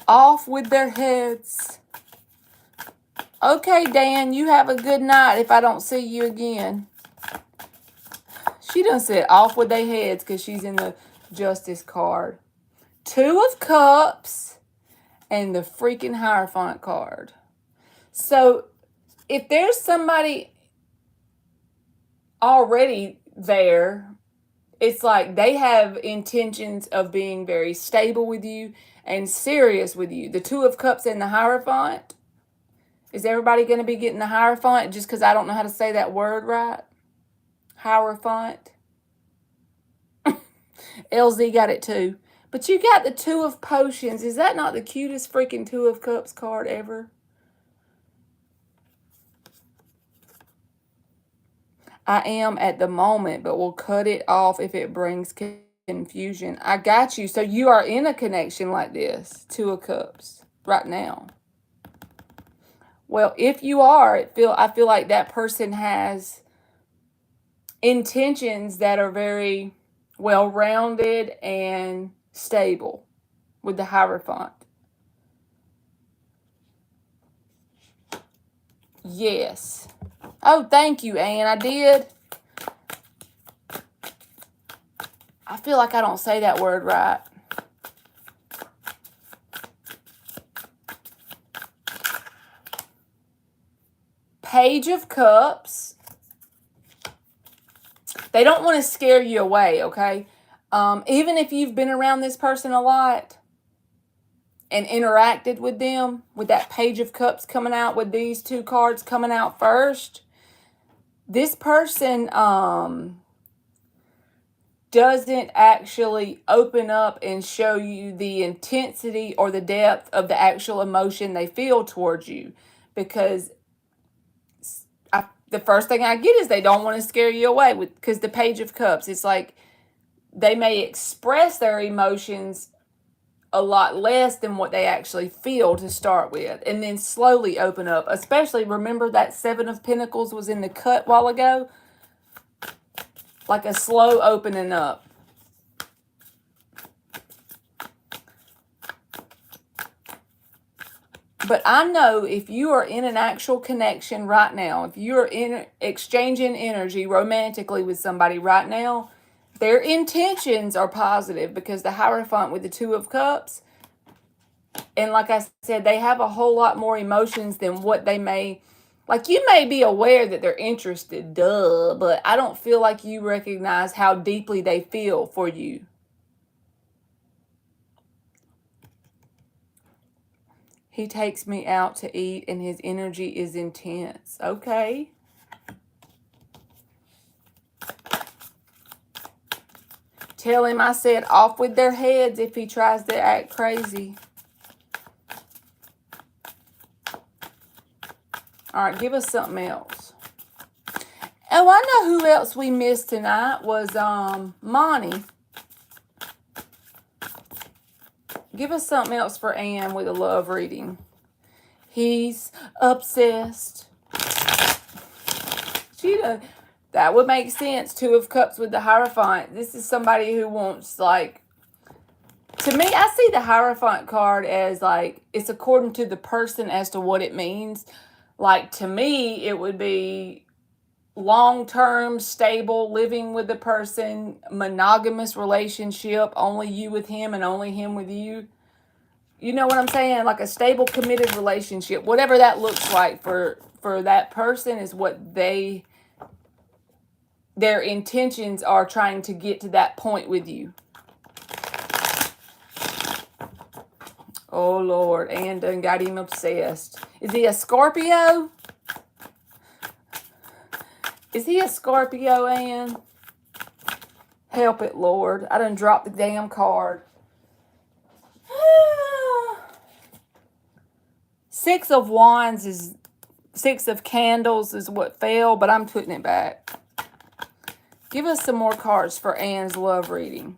[SPEAKER 1] Off with their heads. Okay, Dan, you have a good night if I don't see you again. She done said off with their heads because she's in the Justice card. 2 of Cups and the freaking Hierophant card. So if there's somebody already there, it's like they have intentions of being very stable with you and serious with you. The 2 of Cups and the Hierophant. Is everybody going to be getting the Hierophant just because I don't know how to say that word right? Hierophant. LZ got it too. But you got the 2 of Potions. Is that not the cutest freaking 2 of Cups card ever? I am at the moment, but we'll cut it off if it brings confusion. I got you. So you are in a connection like this. 2 of Cups right now. Well, if you are, I feel like that person has intentions that are very well-rounded and stable with the Hierophant. Yes. Oh, thank you, Anne. I did. I feel like I don't say that word right. Page of Cups. They don't want to scare you away, okay? Even if you've been around this person a lot and interacted with them, with that Page of Cups coming out, with these 2 cards coming out first, this person doesn't actually open up and show you the intensity or the depth of the actual emotion they feel towards you, because the first thing I get is they don't want to scare you away because the Page of Cups, it's like they may express their emotions a lot less than what they actually feel to start with, and then slowly open up. Especially, remember that 7 of Pentacles was in the cut a while ago? Like a slow opening up. But I know if you are in an actual connection right now, if you are in exchanging energy romantically with somebody right now, their intentions are positive because the Hierophant with the Two of Cups, and like I said, they have a whole lot more emotions than what they may, like you may be aware that they're interested, duh, but I don't feel like you recognize how deeply they feel for you. He takes me out to eat and his energy is intense. Okay. Tell him I said off with their heads if he tries to act crazy. All right, give us something else. Oh, I know who else we missed tonight was Monty. Give us something else for Anne with a love reading. He's obsessed. That would make sense. Two of Cups with the Hierophant. This is somebody who wants, like, to me, I see the Hierophant card as, like, it's according to the person as to what it means. Like, to me, it would be long-term, stable, living with the person, monogamous relationship, only you with him and only him with you. You know what I'm saying? Like a stable, committed relationship. Whatever that looks like for that person is what their intentions are, trying to get to that point with you. Oh, Lord. Anne done got him obsessed. Is he a Scorpio? Is he a Scorpio, Anne? Help it, Lord. I done dropped the damn card. Six of Wands is... Six of Candles is what fell, but I'm putting it back. Give us some more cards for Anne's love reading.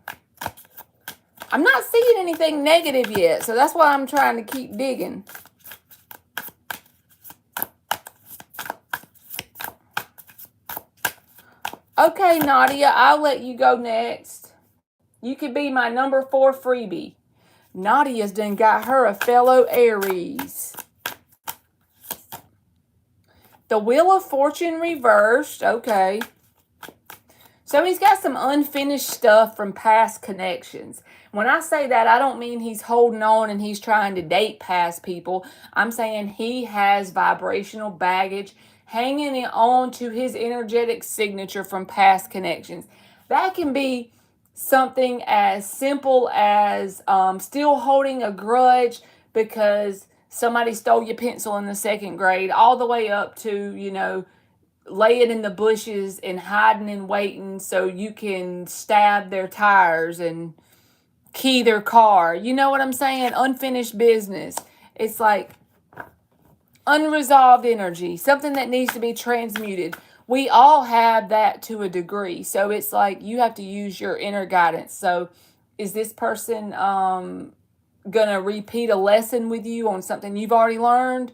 [SPEAKER 1] I'm not seeing anything negative yet, so that's why I'm trying to keep digging. Okay, Nadia, I'll let you go next. You could be my number 4 freebie. Nadia's done got her a fellow Aries. The Wheel of Fortune reversed. Okay. So he's got some unfinished stuff from past connections. When I say that, I don't mean he's holding on and he's trying to date past people. I'm saying he has vibrational baggage hanging on to his energetic signature from past connections. That can be something as simple as still holding a grudge because somebody stole your pencil in the 2nd grade, all the way up to, you know, laying in the bushes and hiding and waiting so you can stab their tires and key their car. You know what I'm saying? Unfinished business. It's like unresolved energy, something that needs to be transmuted. We all have that to a degree. So it's like you have to use your inner guidance. So is this person gonna repeat a lesson with you on something you've already learned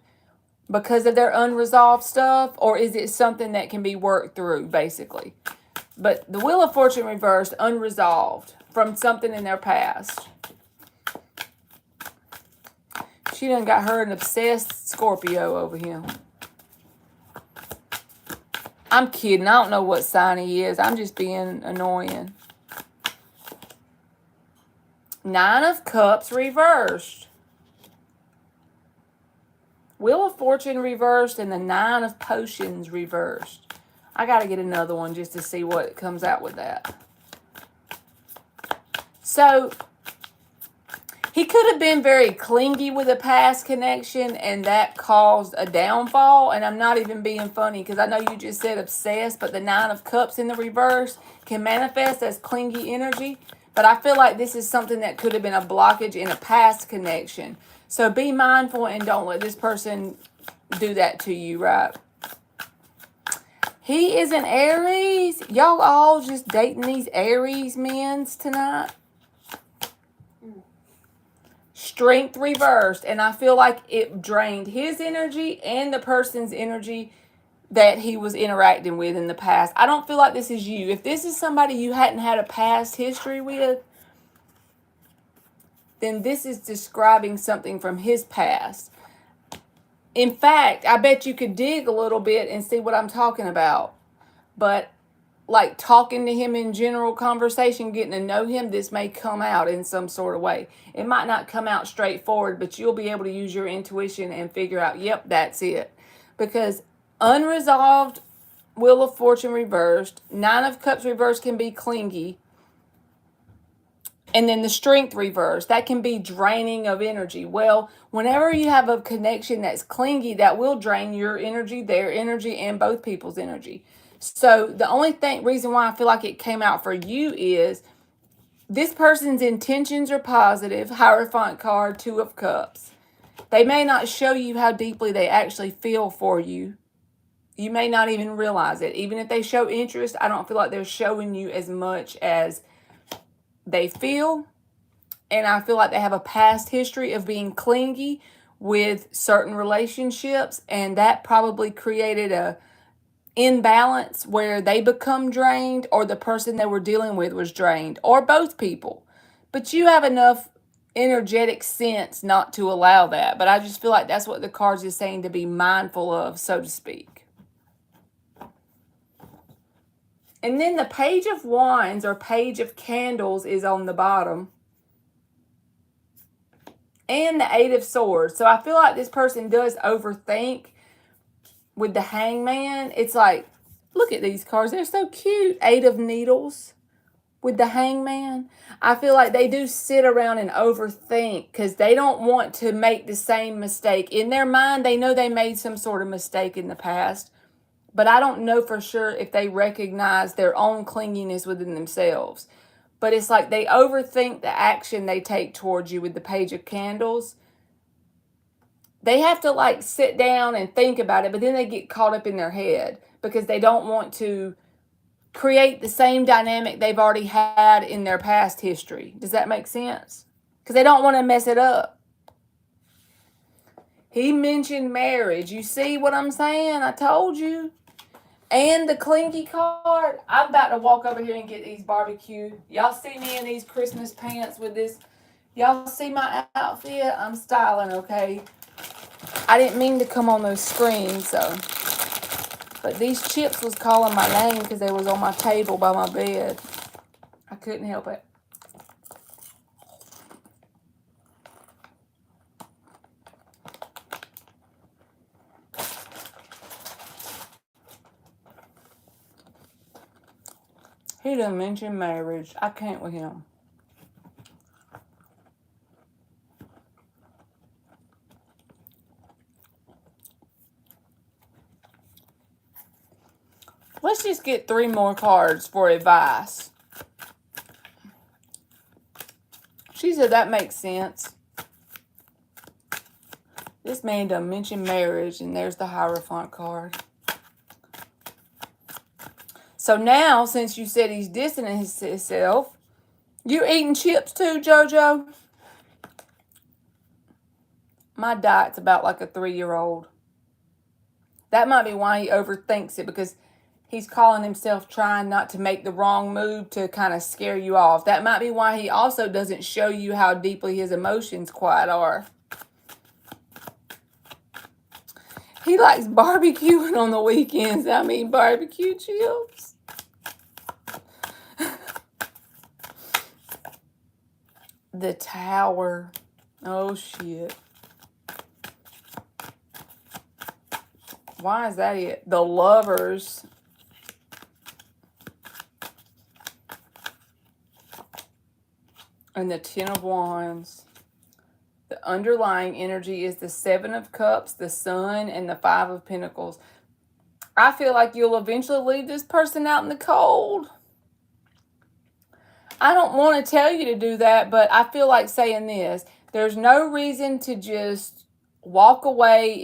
[SPEAKER 1] because of their unresolved stuff, or is it something that can be worked through, basically? But the Wheel of Fortune reversed, unresolved from something in their past. She done got her an obsessed Scorpio over here. I'm kidding. I don't know what sign he is. I'm just being annoying. 9 of Cups reversed. Wheel of Fortune reversed and the 9 of Potions reversed. I got to get another one just to see what comes out with that. So, he could have been very clingy with a past connection and that caused a downfall. And I'm not even being funny because I know you just said obsessed, but the 9 of Cups in the reverse can manifest as clingy energy. But I feel like this is something that could have been a blockage in a past connection. So be mindful and don't let this person do that to you, right? He is an Aries. Y'all all just dating these Aries men's tonight. Strength reversed. And I feel like it drained his energy and the person's energy that he was interacting with in the past. I don't feel like this is you. If this is somebody you hadn't had a past history with, then this is describing something from his past. In fact, I bet you could dig a little bit and see what I'm talking about. But like talking to him in general conversation, getting to know him, this may come out in some sort of way. It might not come out straightforward, but you'll be able to use your intuition and figure out, yep, that's it. Because unresolved Wheel of Fortune reversed, Nine of Cups reversed can be clingy. And then the Strength reversed, that can be draining of energy. Well, whenever you have a connection that's clingy, that will drain your energy, their energy, and both people's energy. So the only reason why I feel like it came out for you is this person's intentions are positive. Hierophant card, Two of Cups. They may not show you how deeply they actually feel for you. You may not even realize it. Even if they show interest, I don't feel like they're showing you as much as they feel. And I feel like they have a past history of being clingy with certain relationships, and that probably created a imbalance where they become drained, or the person they were dealing with was drained, or both people. But you have enough energetic sense not to allow that. But I just feel like that's what the cards is saying to be mindful of, so to speak. And then the Page of Wands or Page of Candles is on the bottom. And the Eight of Swords. So I feel like this person does overthink with the Hangman. It's like, look at these cards. They're so cute. Eight of Needles with the Hangman. I feel like they do sit around and overthink because they don't want to make the same mistake. In their mind, they know they made some sort of mistake in the past. But I don't know for sure if they recognize their own clinginess within themselves. But it's like they overthink the action they take towards you with the Page of Candles. They have to like sit down and think about it, but then they get caught up in their head because they don't want to create the same dynamic they've already had in their past history. Does that make sense? Because they don't want to mess it up. He mentioned marriage. You see what I'm saying? I told you. And the clingy card. I'm about to walk over here and get these barbecue. Y'all see me in these Christmas pants with this. Y'all see my outfit? I'm styling, okay? I didn't mean to come on those screens, so. But these chips was calling my name because they was on my table by my bed. I couldn't help it. He done mentioned marriage. I can't with him. Let's just get 3 more cards for advice. She said that makes sense. This man done mentioned marriage, and there's the Hierophant card. So now, since you said he's distancing himself, you eating chips too, JoJo? My diet's about like a 3-year-old. That might be why he overthinks it, because he's calling himself trying not to make the wrong move to kind of scare you off. That might be why he also doesn't show you how deeply his emotions quite are. He likes barbecuing on the weekends. I mean, barbecue chips. The Tower. Oh, shit. Why is that it? The Lovers. And the Ten of Wands. The underlying energy is the Seven of Cups, the Sun, and the Five of Pentacles. I feel like you'll eventually leave this person out in the cold. I don't want to tell you to do that, but I feel like saying this. There's no reason to just walk away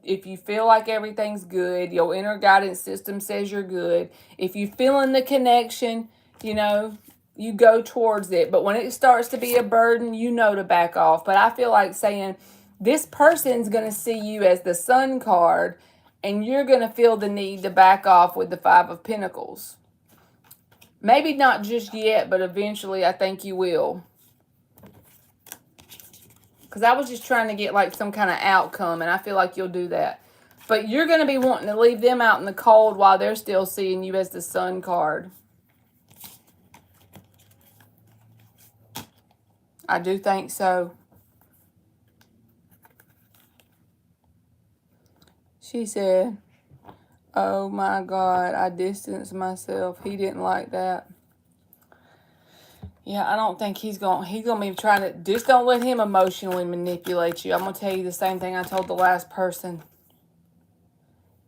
[SPEAKER 1] if you feel like everything's good. Your inner guidance system says you're good. If you feel in the connection, you know, you go towards it. But when it starts to be a burden, you know to back off. But I feel like saying this person's going to see you as the Sun card, and you're going to feel the need to back off with the Five of Pentacles. Maybe not just yet, but eventually I think you will. Because I was just trying to get like some kind of outcome, and I feel like you'll do that. But you're going to be wanting to leave them out in the cold while they're still seeing you as the Sun card. I do think so. She said, oh my God, I distanced myself. He didn't like that. Yeah, I don't think he's going to be trying to, just don't let him emotionally manipulate you. I'm going to tell you the same thing I told the last person.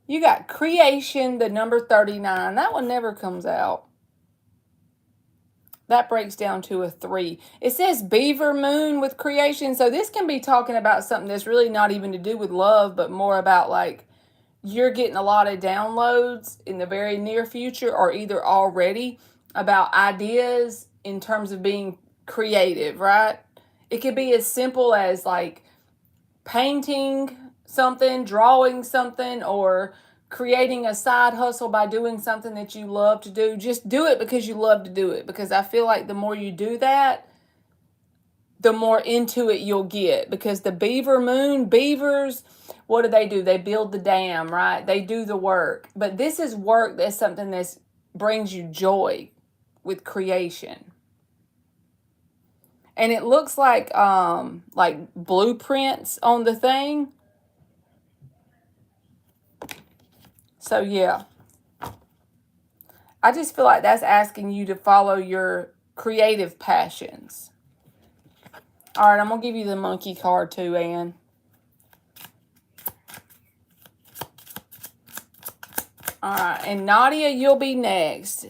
[SPEAKER 1] You got creation, the number 39. That one never comes out. That breaks down to a 3. It says beaver moon with creation. So this can be talking about something that's really not even to do with love, but more about like you're getting a lot of downloads in the very near future or either already about ideas in terms of being creative, right? It could be as simple as like painting something, drawing something, or creating a side hustle by doing something that you love to do. Just do it because you love to do it. Because I feel like the more you do that, the more into it you'll get. Because the beaver moon, beavers, what do? They build the dam, right? They do the work. But this is work that's something that brings you joy with creation. And it looks like blueprints on the thing. So yeah. I just feel like that's asking you to follow your creative passions. All right, I'm going to give you the monkey card too, Ann. All right, and Nadia, you'll be next.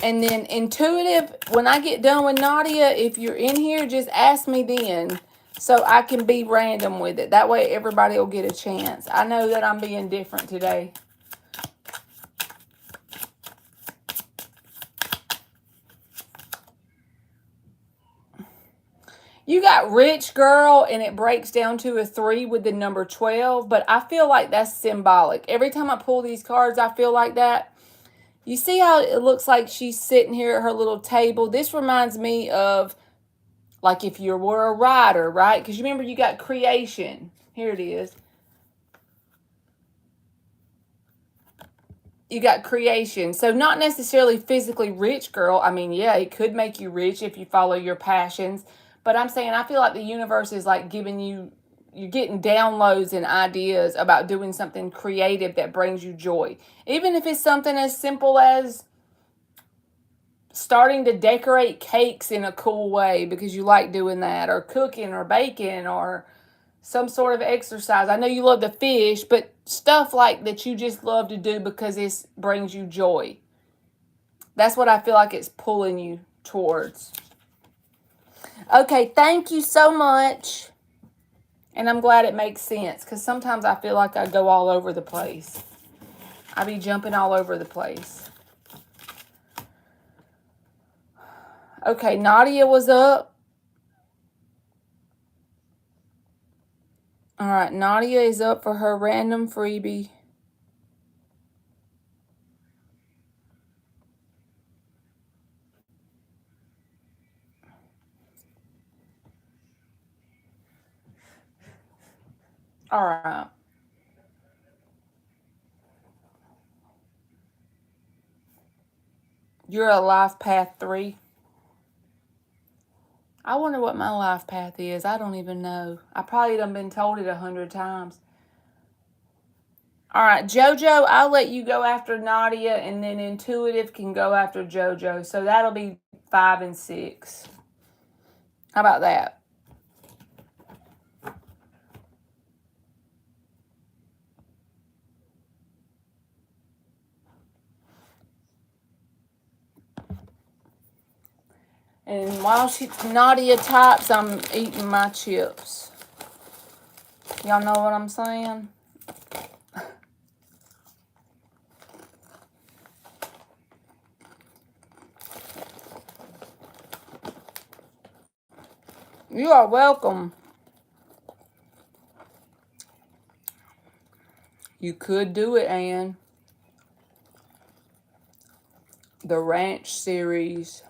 [SPEAKER 1] And then intuitive, when I get done with Nadia, if you're in here, just ask me then so I can be random with it. That way everybody will get a chance. I know that I'm being different today. You got rich girl, and it breaks down to a 3 with the number 12, but I feel like that's symbolic. Every time I pull these cards, I feel like that. You see how it looks like she's sitting here at her little table? This reminds me of, like, if you were a writer, right? Because you remember you got creation. Here it is. You got creation. So not necessarily physically rich girl. I mean, yeah, it could make you rich if you follow your passions. But I'm saying I feel like the universe is like giving you, you're getting downloads and ideas about doing something creative that brings you joy. Even if it's something as simple as starting to decorate cakes in a cool way because you like doing that, or cooking or baking or some sort of exercise. I know you love to fish, but stuff like that you just love to do because it brings you joy. That's what I feel like it's pulling you towards. Okay, thank you so much. And I'm glad it makes sense because sometimes I feel like I go all over the place. I be jumping all over the place. Okay, Nadia was up. All right, Nadia is up for her random freebie. All right. You're a life path 3. I wonder what my life path is. I don't even know. I probably done been told it 100 times. All right, JoJo, I'll let you go after Nadia, and then Intuitive can go after JoJo. So that'll be 5 and 6. How about that? And while Nadia types, I'm eating my chips. Y'all know what I'm saying? You are welcome. You could do it, Ann. The Ranch series.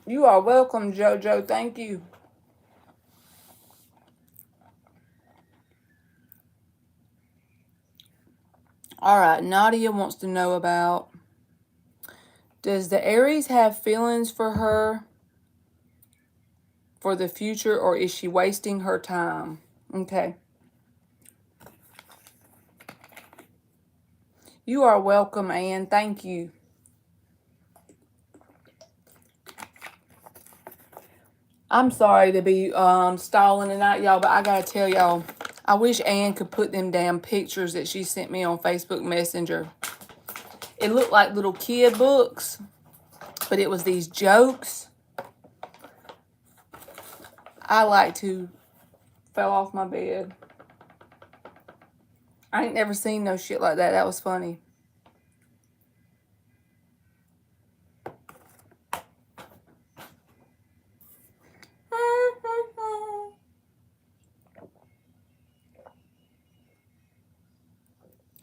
[SPEAKER 1] You are welcome, JoJo. Thank you. All right, Nadia wants to know about, does the Aries have feelings for her for the future, or is she wasting her time? Okay. You are welcome, Anne. Thank you. I'm sorry to be stalling tonight, y'all, but I gotta tell y'all, I wish Anne could put them damn pictures that she sent me on Facebook Messenger. It looked like little kid books, but it was these jokes. I like to fell off my bed. I ain't never seen no shit like that. That was funny.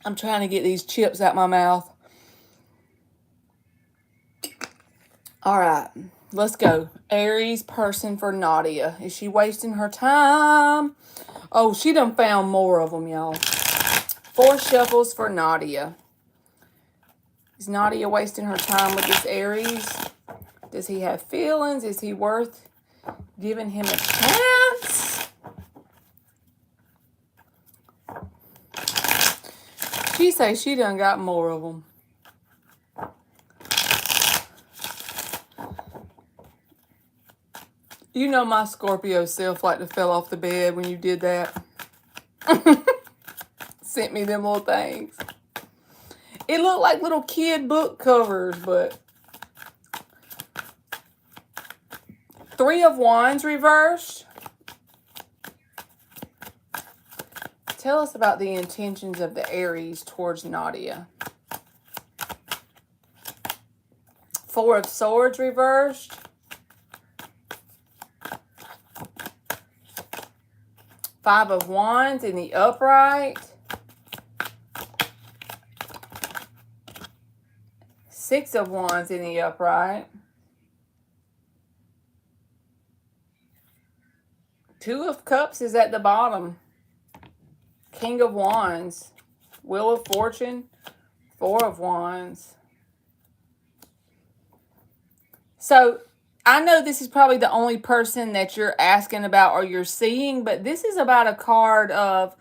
[SPEAKER 1] I'm trying to get these chips out my mouth. All right, let's go. Aries person for Nadia. Is she wasting her time? Oh, she done found more of them, y'all. 4 shuffles for Nadia. Is Nadia wasting her time with this Aries? Does he have feelings? Is he worth giving him a chance? She say she done got more of them. You know my Scorpio self like to fell off the bed when you did that. Sent me them little things. It looked like little kid book covers, but 3 of Wands reversed. Tell us about the intentions of the Aries towards Nadia. 4 of Swords reversed. 5 of Wands in the upright. 6 of Wands in the upright. 2 of Cups is at the bottom. King of Wands. Wheel of Fortune. 4 of Wands. So, I know this is probably the only person that you're asking about or you're seeing, but this is about a card of,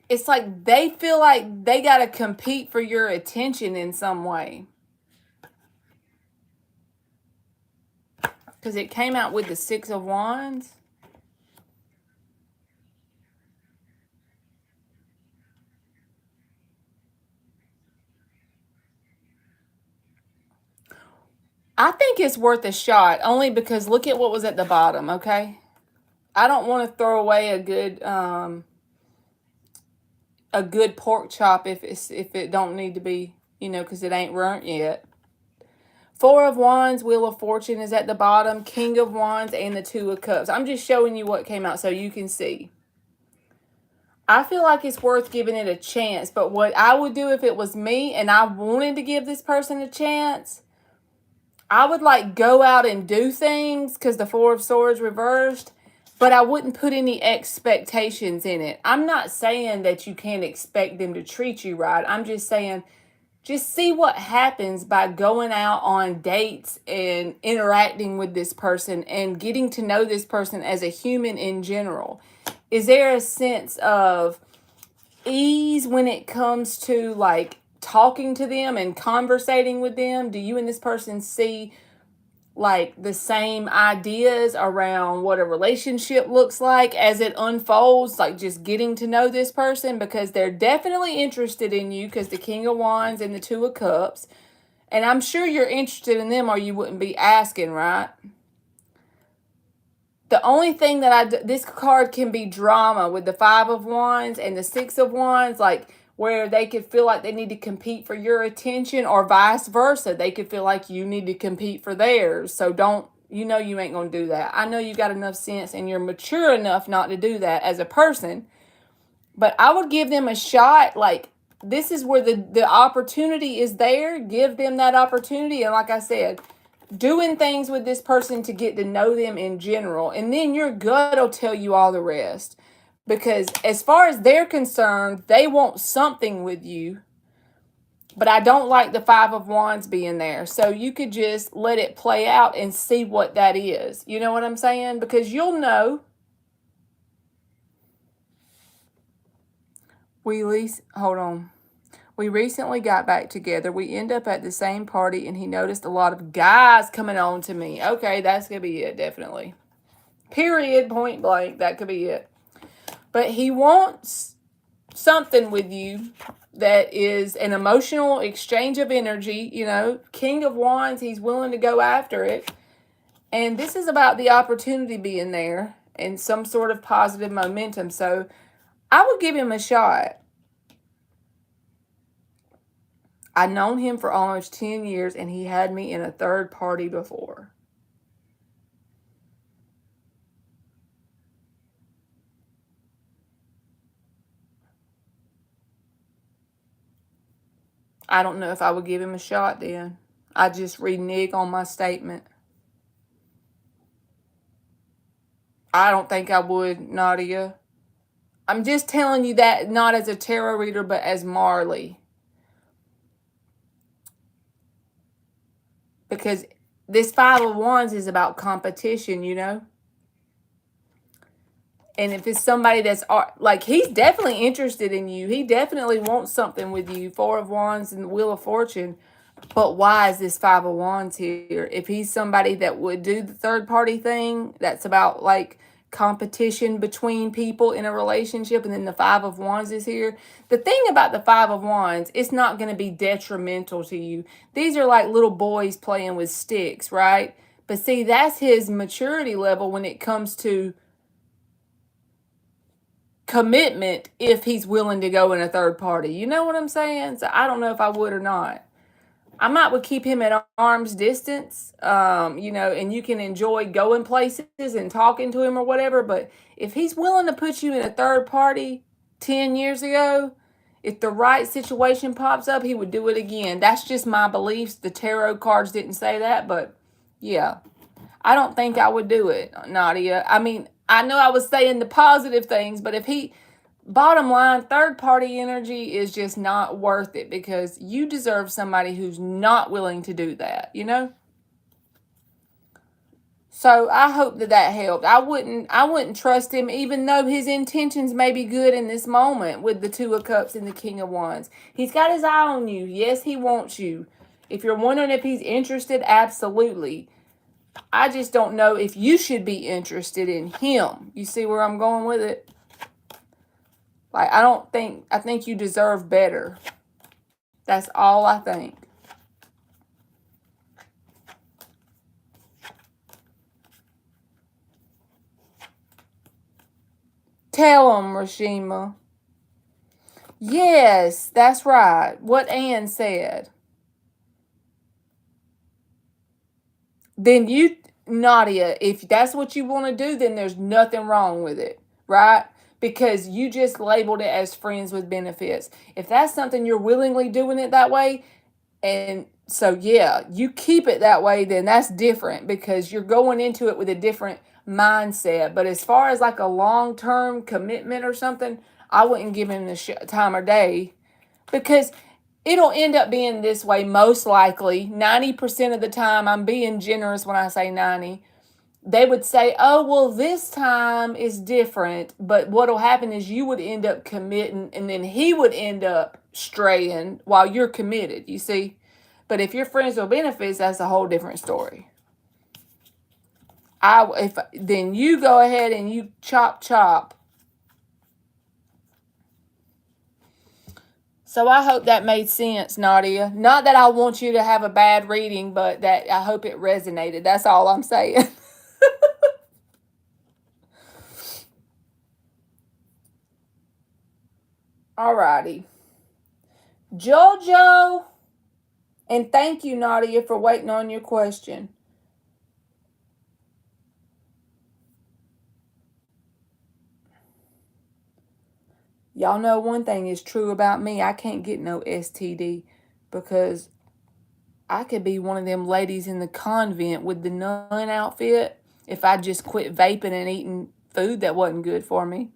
[SPEAKER 1] it's like they feel like they got to compete for your attention in some way. Because it came out with the 6 of Wands. I think it's worth a shot, only because look at what was at the bottom, okay? I don't want to throw away a good pork chop if it don't need to be, you know, because it ain't burnt yet. 4 of Wands, Wheel of Fortune is at the bottom, King of Wands, and the 2 of Cups. I'm just showing you what came out so you can see. I feel like it's worth giving it a chance, but what I would do if it was me and I wanted to give this person a chance, I would like go out and do things because the 4 of Swords reversed, but I wouldn't put any expectations in it. I'm not saying that you can't expect them to treat you right. I'm just saying, just see what happens by going out on dates and interacting with this person and getting to know this person as a human in general. Is there a sense of ease when it comes to like talking to them and conversating with them? Do you and this person see like the same ideas around what a relationship looks like as it unfolds, like just getting to know this person? Because they're definitely interested in you because the King of Wands and the 2 of Cups. And I'm sure you're interested in them or you wouldn't be asking, right? The only thing that this card can be drama with the 5 of Wands and the 6 of Wands, like where they could feel like they need to compete for your attention or vice versa. They could feel like you need to compete for theirs. So don't, you know you ain't going to do that. I know you got enough sense and you're mature enough not to do that as a person. But I would give them a shot. Like, this is where the opportunity is there. Give them that opportunity. And like I said, doing things with this person to get to know them in general. And then your gut will tell you all the rest. Because as far as they're concerned, they want something with you. But I don't like the Five of Wands being there. So you could just let it play out and see what that is. You know what I'm saying? Because you'll know. Hold on. We recently got back together. We end up at the same party and he noticed a lot of guys coming on to me. Okay, that's going to be it, definitely. Period, point blank. That could be it. But he wants something with you that is an emotional exchange of energy. You know, King of Wands, he's willing to go after it. And this is about the opportunity being there and some sort of positive momentum. So I would give him a shot. I'd known him for almost 10 years and he had me in a third party before. I don't know if I would give him a shot then. I just renege on my statement. I don't think I would, Nadia. I'm just telling you that not as a tarot reader, but as Marley. Because this Five of Wands is about competition, you know? And if it's somebody that's, like, he's definitely interested in you. He definitely wants something with you. Four of Wands and the Wheel of Fortune. But why is this Five of Wands here? If he's somebody that would do the third party thing, that's about, like, competition between people in a relationship, and then the Five of Wands is here. The thing about the Five of Wands, it's not going to be detrimental to you. These are like little boys playing with sticks, right? But see, that's his maturity level when it comes to commitment, if he's willing to go in a third party. You know what I'm saying? So I don't know if I would or not. I might would keep him at arm's distance, you know, and you can enjoy going places and talking to him or whatever. But if he's willing to put you in a third party 10 years ago, if the right situation pops up, he would do it again. That's just my beliefs. The tarot cards didn't say that, but yeah, I don't think I would do it, Nadia. I mean, I know I was saying the positive things, but if he, bottom line, third party energy is just not worth it because you deserve somebody who's not willing to do that, you know? So I hope that helped. I wouldn't trust him even though his intentions may be good in this moment with the Two of Cups and the King of Wands. He's got his eye on you. Yes, he wants you. If you're wondering if he's interested, absolutely. I just don't know if you should be interested in him. You see where I'm going with it? Like, I think you deserve better. That's all I think. Tell him, Rashima. Yes, that's right. What Ann said. Then you, Nadia, if that's what you want to do, then there's nothing wrong with it, right? Because you just labeled it as friends with benefits. If that's something you're willingly doing it that way, and so yeah, you keep it that way, then that's different because you're going into it with a different mindset. But as far as like a long-term commitment or something, I wouldn't give him the time of day because it'll end up being this way most likely. 90% of the time, I'm being generous when I say 90. They would say, oh, well, this time is different. But what'll happen is you would end up committing and then he would end up straying while you're committed, you see? But if you're friends with benefits, that's a whole different story. Then you go ahead and you chop. So I hope that made sense, Nadia. Not that I want you to have a bad reading, but that I hope it resonated. That's all I'm saying. Alrighty. Jojo. And thank you, Nadia, for waiting on your question. Y'all know one thing is true about me. I can't get no STD because I could be one of them ladies in the convent with the nun outfit if I just quit vaping and eating food that wasn't good for me.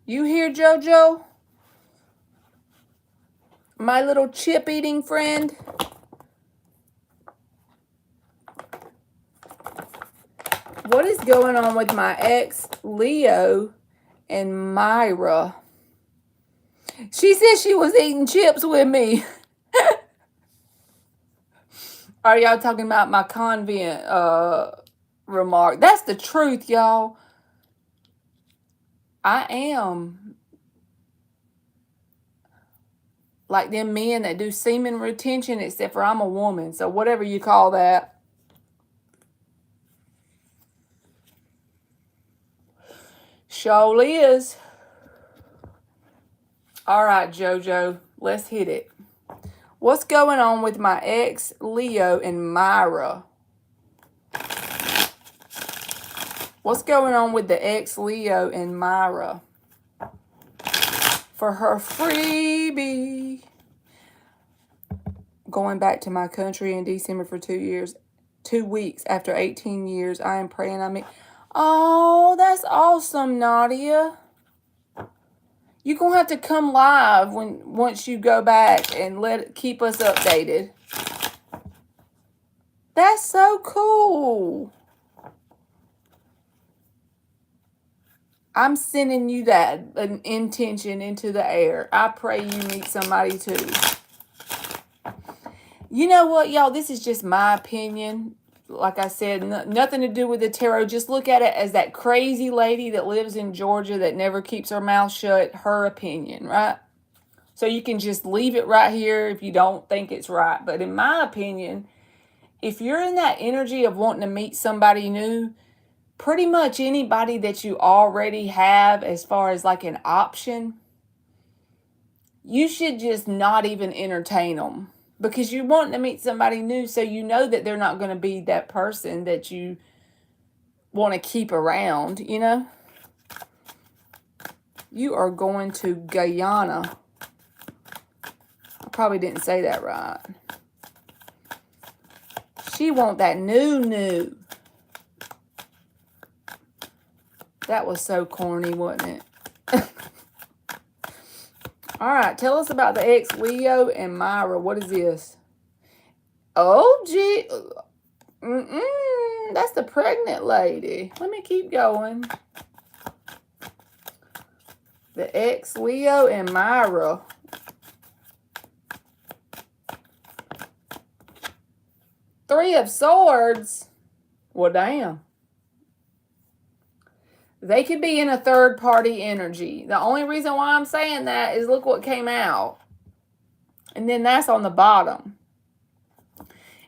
[SPEAKER 1] You hear, JoJo? My little chip eating friend? What is going on with my ex, Leo, and Myra? She said she was eating chips with me. Are y'all talking about my convent remark? That's the truth, y'all. I am like them men that do semen retention, except for I'm a woman. So whatever you call that. Surely is. All right, JoJo, let's hit it. What's going on with my ex, Leo, and Myra? What's going on with the ex, Leo, and Myra? For her freebie. Going back to my country in December for 2 weeks after 18 years. I am praying I meet. Oh, that's awesome, Nadia. You're going to have to come live once you go back and keep us updated. That's so cool. I'm sending you that an intention into the air. I pray you meet somebody too. You know what, y'all? This is just my opinion. Like I said, nothing to do with the tarot. Just look at it as that crazy lady that lives in Georgia that never keeps her mouth shut. Her opinion, right? So you can just leave it right here if you don't think it's right. But in my opinion, if you're in that energy of wanting to meet somebody new, pretty much anybody that you already have as far as like an option, you should just not even entertain them. Because you're wanting to meet somebody new, so you know that they're not going to be that person that you want to keep around, you know? You are going to Guyana. I probably didn't say that right. She want that new. That was so corny, wasn't it? All right, tell us about the ex, Leo and Myra. What is this? Oh, gee. That's the pregnant lady. Let me keep going. The ex, Leo and Myra. Three of Swords. Well, damn. They could be in a third-party energy. The only reason why I'm saying that is look what came out. And then that's on the bottom.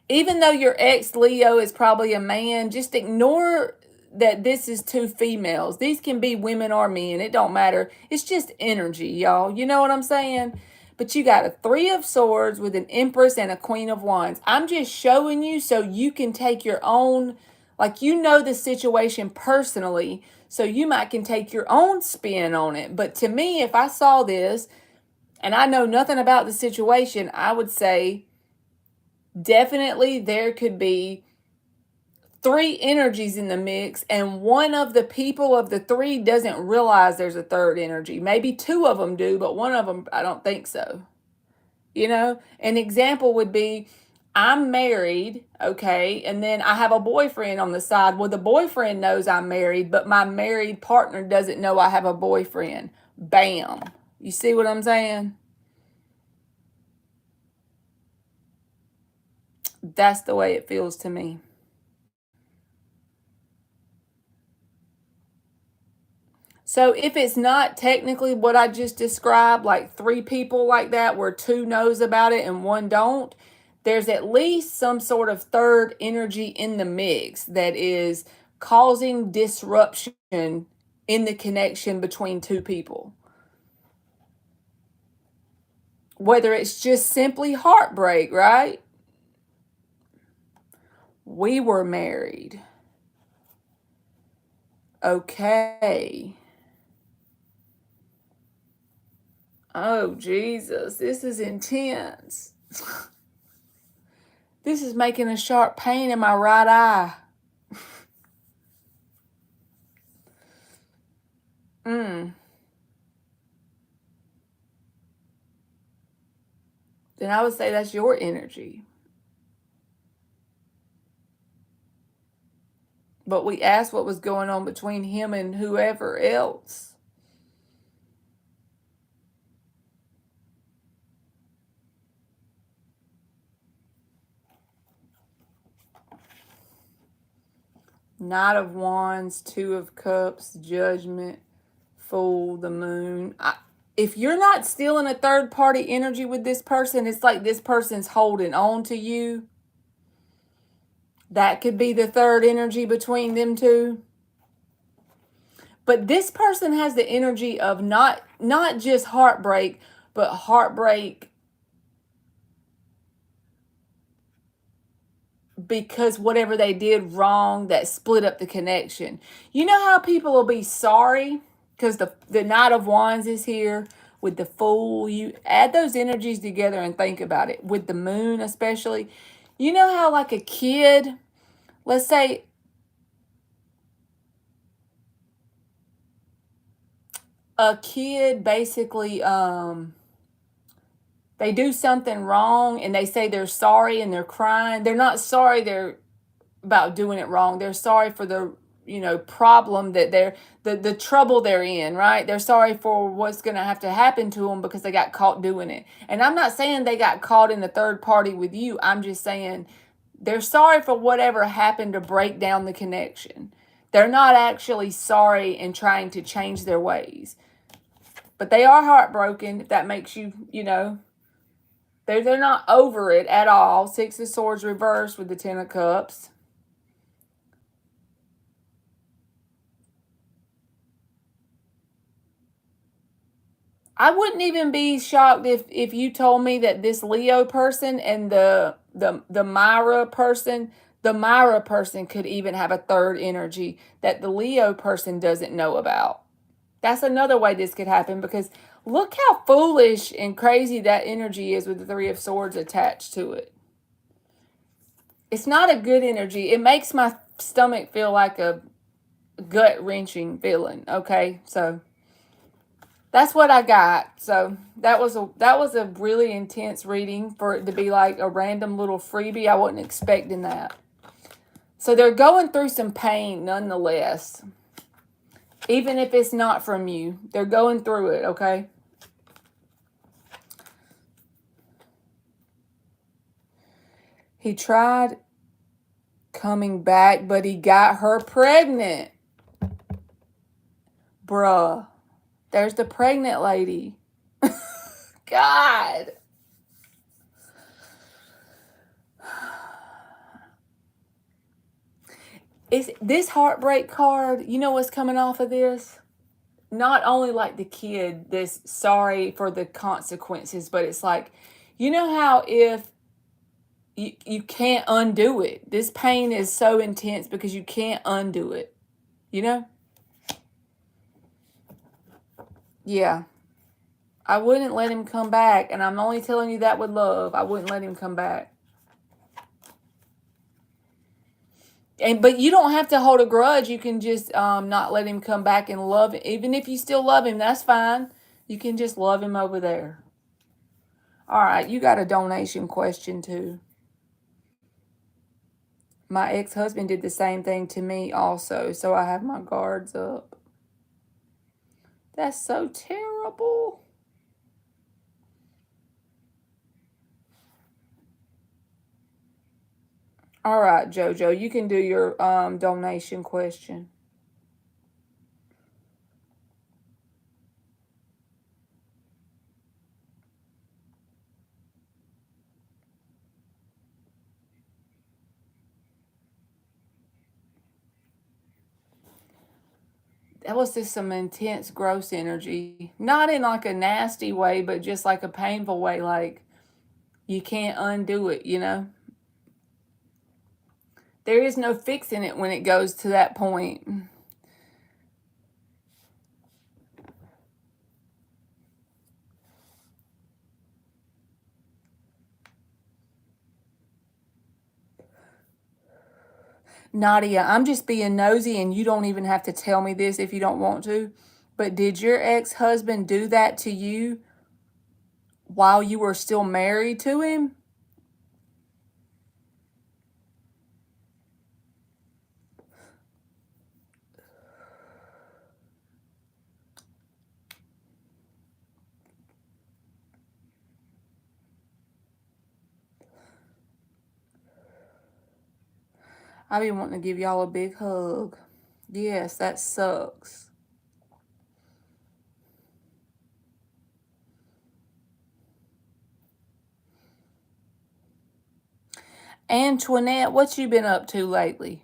[SPEAKER 1] Even though your ex, Leo, is probably a man, just ignore that this is two females. These can be women or men. It don't matter. It's just energy, y'all. You know what I'm saying? But you got a Three of Swords with an Empress and a Queen of Wands. I'm just showing you so you can take your own, like you know the situation personally, so you might can take your own spin on it. But to me, if I saw this and I know nothing about the situation, I would say definitely there could be three energies in the mix, and one of the people of the three doesn't realize there's a third energy. Maybe two of them do, but one of them, I don't think so. You know, an example would be I'm married, okay, and then I have a boyfriend on the side. Well, the boyfriend knows I'm married, but my married partner doesn't know I have a boyfriend. Bam. You see what I'm saying? That's the way it feels to me. So if it's not technically what I just described, like three people like that where two knows about it and one don't, there's at least some sort of third energy in the mix that is causing disruption in the connection between two people. Whether it's just simply heartbreak, right? We were married. Okay. Oh, Jesus. This is intense. This is making a sharp pain in my right eye. Then I would say that's your energy. But we asked what was going on between him and whoever else. Knight of Wands, Two of Cups, Judgment, Fool, the Moon. If you're not still in a third party energy with this person, it's like this person's holding on to you. That could be the third energy between them two. But this person has the energy of not just heartbreak, but heartbreak because whatever they did wrong that split up the connection. You know how people will be sorry because the Knight of Wands is here with the Fool. You add those energies together and think about it. With the Moon especially. You know how like a kid, let's say a kid basically they do something wrong and they say they're sorry and they're crying. They're not sorry they're about doing it wrong. They're sorry for the problem that they're the trouble they're in, right? They're sorry for what's going to have to happen to them because they got caught doing it. And I'm not saying they got caught in a third party with you. I'm just saying they're sorry for whatever happened to break down the connection. They're not actually sorry and trying to change their ways. But they are heartbroken, if that makes you, they're not over it at all. Six of Swords reversed with the Ten of Cups. I wouldn't even be shocked if you told me that this Leo person and the Myra person, the Myra person could even have a third energy that the Leo person doesn't know about. That's another way this could happen because look how foolish and crazy that energy is with the Three of Swords attached to it. It's not a good energy. It makes my stomach feel like a gut-wrenching feeling, okay? So that's what I got. So that was a really intense reading for it to be like a random little freebie. I wasn't expecting that. So they're going through some pain nonetheless. Even if it's not from you, they're going through it, okay? He tried coming back, but he got her pregnant. Bruh. There's the pregnant lady. God. Is this heartbreak card, you know what's coming off of this? Not only like the kid, this sorry for the consequences, but it's like, you know how if you can't undo it. This pain is so intense because you can't undo it. You know? Yeah. I wouldn't let him come back. And I'm only telling you that with love. I wouldn't let him come back. But you don't have to hold a grudge. You can just not let him come back and love him. Even if you still love him, that's fine. You can just love him over there. All right, you got a donation question too. My ex-husband did the same thing to me also, so I have my guards up. That's so terrible. All right, JoJo, you can do your donation question. That was just some intense, gross energy. Not in like a nasty way, but just like a painful way. Like, you can't undo it, you know? There is no fixing it when it goes to that point. Nadia, I'm just being nosy, and you don't even have to tell me this if you don't want to. But did your ex-husband do that to you while you were still married to him? I be wanting to give y'all a big hug. Yes, that sucks. Antoinette, what you been up to lately?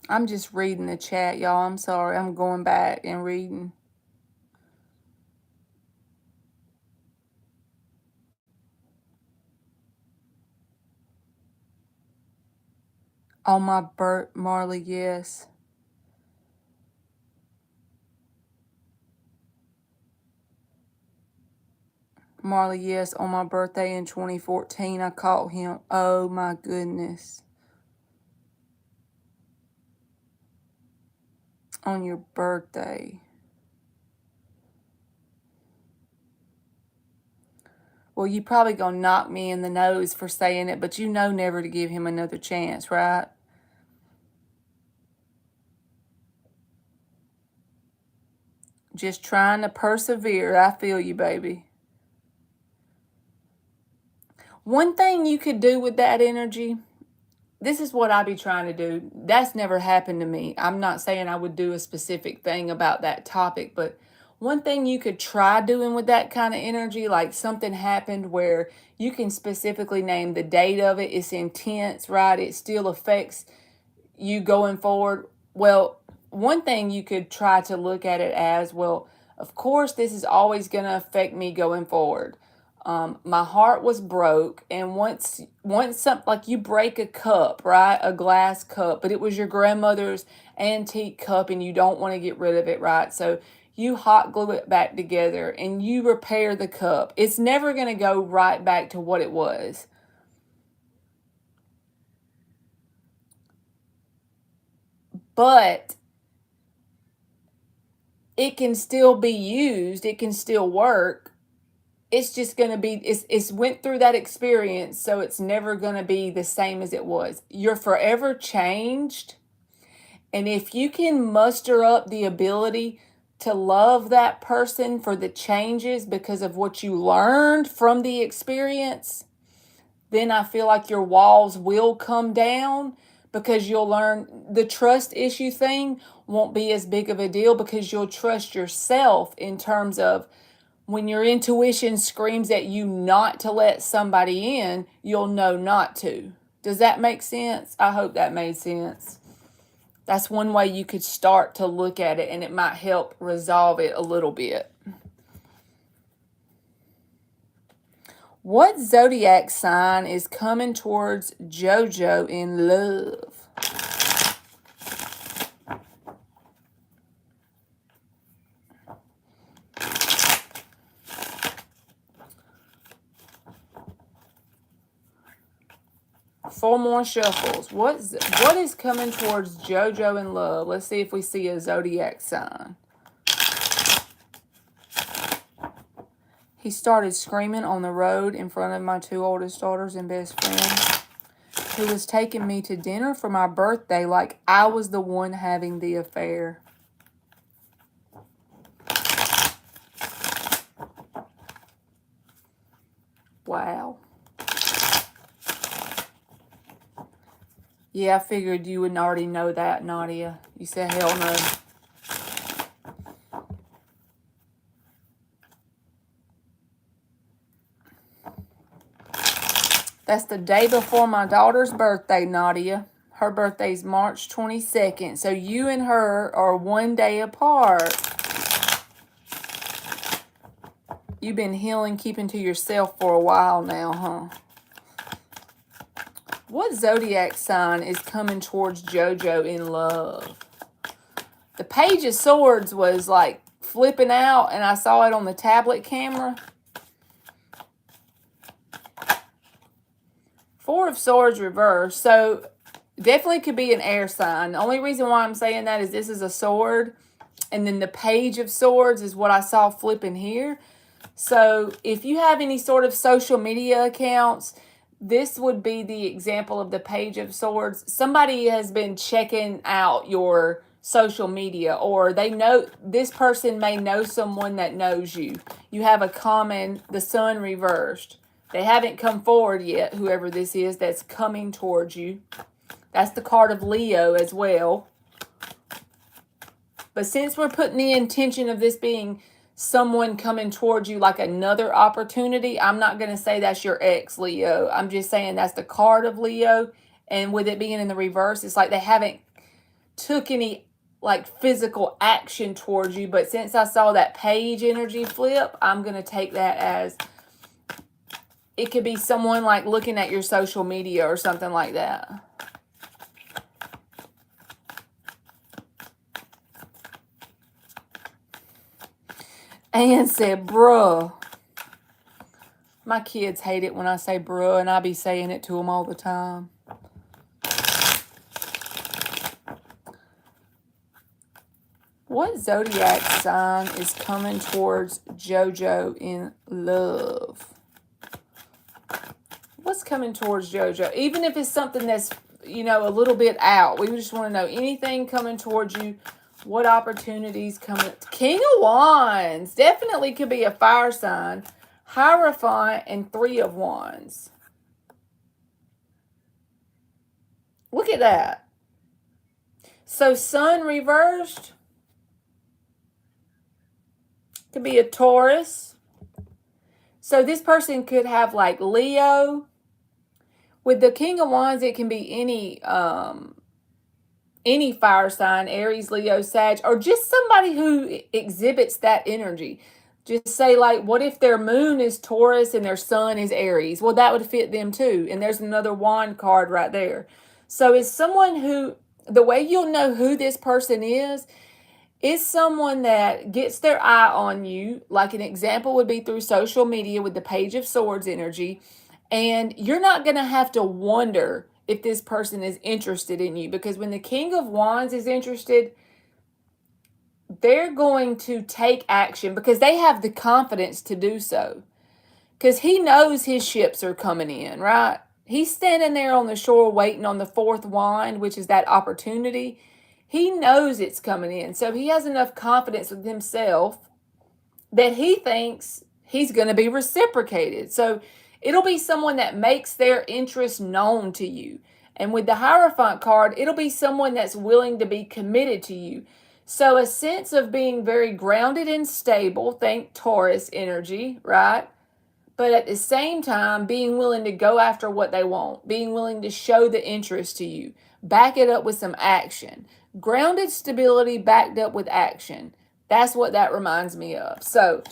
[SPEAKER 1] I'm just reading the chat, y'all. I'm sorry. I'm going back and reading. On my birth, Marley, yes. Marley, yes, on my birthday in 2014, I caught him. Oh, my goodness. On your birthday. Well, you probably gonna knock me in the nose for saying it, but you know never to give him another chance, right? Just trying to persevere. I feel you, baby. One thing you could do with that energy, this is what I be trying to do. That's never happened to me. I'm not saying I would do a specific thing about that topic, but one thing you could try doing with that kind of energy, like something happened where you can specifically name the date of it, it's intense, right? It still affects you going forward. Well, one thing you could try to look at it as, well, of course, this is always going to affect me going forward. My heart was broke, and once something like you break a cup, right, a glass cup, but it was your grandmother's antique cup, and you don't want to get rid of it, right? So you hot glue it back together, and you repair the cup. It's never going to go right back to what it was. But it can still be used. It can still work. It's just going to be, it's went through that experience, so it's never going to be the same as it was. You're forever changed. And if you can muster up the ability to love that person for the changes because of what you learned from the experience, then I feel like your walls will come down, because you'll learn the trust issue thing won't be as big of a deal, because you'll trust yourself in terms of when your intuition screams at you not to let somebody in, you'll know not to. Does that make sense? I hope that made sense. That's one way you could start to look at it, and it might help resolve it a little bit. What zodiac sign is coming towards JoJo in love? Four more shuffles. What is coming towards JoJo in love? Let's see if we see a zodiac sign. He started screaming on the road in front of my two oldest daughters and best friend, who was taking me to dinner for my birthday like I was the one having the affair. Wow. Yeah, I figured you would already know that, Nadia. You said hell no. That's the day before my daughter's birthday, Nadia. Her birthday's March 22nd. So you and her are one day apart. You've been healing, keeping to yourself for a while now, huh? What zodiac sign is coming towards JoJo in love? The Page of Swords was like flipping out, and I saw it on the tablet camera. Four of Swords reversed. So definitely could be an air sign. The only reason why I'm saying that is this is a sword. And then the Page of Swords is what I saw flipping here. So if you have any sort of social media accounts, this would be the example of the Page of Swords. Somebody has been checking out your social media, or they know, this person may know someone that knows you. You have a common, the Sun reversed. They haven't come forward yet, whoever this is that's coming towards you. That's the card of Leo as well. But since we're putting the intention of this being someone coming towards you like another opportunity, I'm not going to say that's your ex, Leo. I'm just saying that's the card of Leo. And with it being in the reverse, it's like they haven't took any like physical action towards you. But since I saw that Page energy flip, I'm going to take that as it could be someone like looking at your social media or something like that. Ann said, bruh. My kids hate it when I say bruh, and I be saying it to them all the time. What zodiac sign is coming towards JoJo in love? What's coming towards JoJo? Even if it's something that's, you know, a little bit out. We just want to know anything coming towards you. What opportunities coming? King of Wands. Definitely could be a fire sign. Hierophant and Three of Wands. Look at that. So Sun reversed. Could be a Taurus. So this person could have like Leo. With the King of Wands, it can be any fire sign, Aries, Leo, Sag, or just somebody who exhibits that energy. Just say like, what if their moon is Taurus and their sun is Aries? Well, that would fit them too. And there's another wand card right there. So it's someone who, the way you'll know who this person is someone that gets their eye on you. Like an example would be through social media with the Page of Swords energy. And you're not going to have to wonder if this person is interested in you. Because when the King of Wands is interested, they're going to take action because they have the confidence to do so. Because he knows his ships are coming in, right? He's standing there on the shore waiting on the fourth wand, which is that opportunity. He knows it's coming in. So he has enough confidence with himself that he thinks he's going to be reciprocated. So it'll be someone that makes their interest known to you. And with the Hierophant card, it'll be someone that's willing to be committed to you. So a sense of being very grounded and stable, think Taurus energy, right? But at the same time, being willing to go after what they want, being willing to show the interest to you, back it up with some action. Grounded stability backed up with action. That's what that reminds me of. So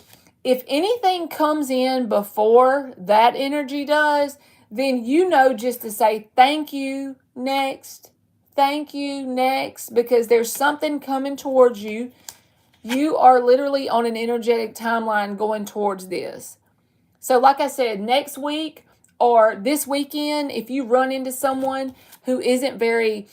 [SPEAKER 1] if anything comes in before that energy does, then you know just to say thank you, next. Thank you, next. Because there's something coming towards you. You are literally on an energetic timeline going towards this. So like I said, next week or this weekend, if you run into someone who isn't very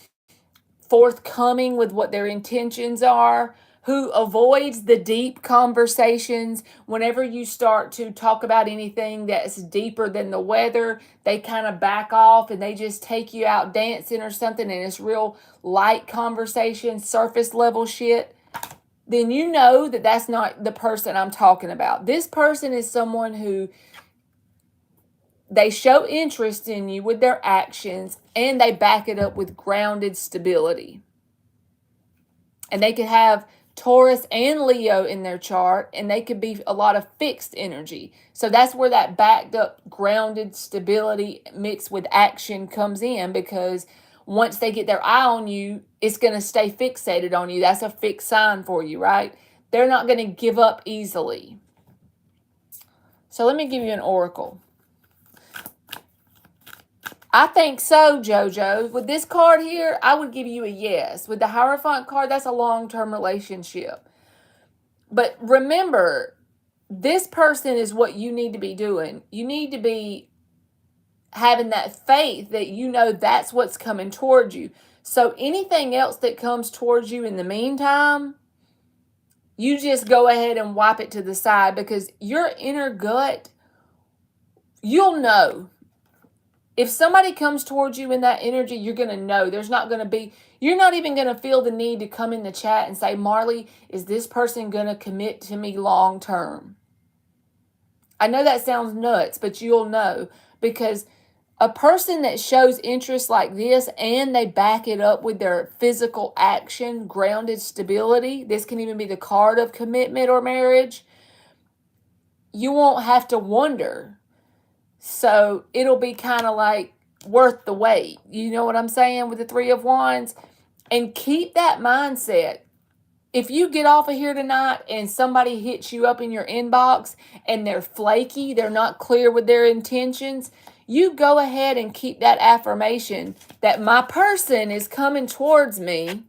[SPEAKER 1] forthcoming with what their intentions are, who avoids the deep conversations, whenever you start to talk about anything that's deeper than the weather, they kind of back off and they just take you out dancing or something and it's real light conversation, surface level shit, then you know that that's not the person I'm talking about. This person is someone who they show interest in you with their actions and they back it up with grounded stability. And they could have Taurus and Leo in their chart, and they could be a lot of fixed energy. So that's where that backed up, grounded stability mixed with action comes in, because once they get their eye on you, it's going to stay fixated on you. That's a fixed sign for you, right? They're not going to give up easily. So let me give you an oracle. I think so, JoJo. With this card here, I would give you a yes. With the Hierophant card, that's a long-term relationship. But remember, this person is what you need to be doing. You need to be having that faith that you know that's what's coming towards you. So anything else that comes towards you in the meantime, you just go ahead and wipe it to the side, because your inner gut, you'll know. If somebody comes towards you in that energy, you're going to know. There's not going to be, you're not even going to feel the need to come in the chat and say, Marley, is this person going to commit to me long term? I know that sounds nuts, but you'll know, because a person that shows interest like this and they back it up with their physical action, grounded stability, this can even be the card of commitment or marriage, you won't have to wonder. So it'll be kind of like worth the wait. You know what I'm saying with the Three of Wands? And keep that mindset. If you get off of here tonight and somebody hits you up in your inbox and they're flaky, they're not clear with their intentions, you go ahead and keep that affirmation that my person is coming towards me.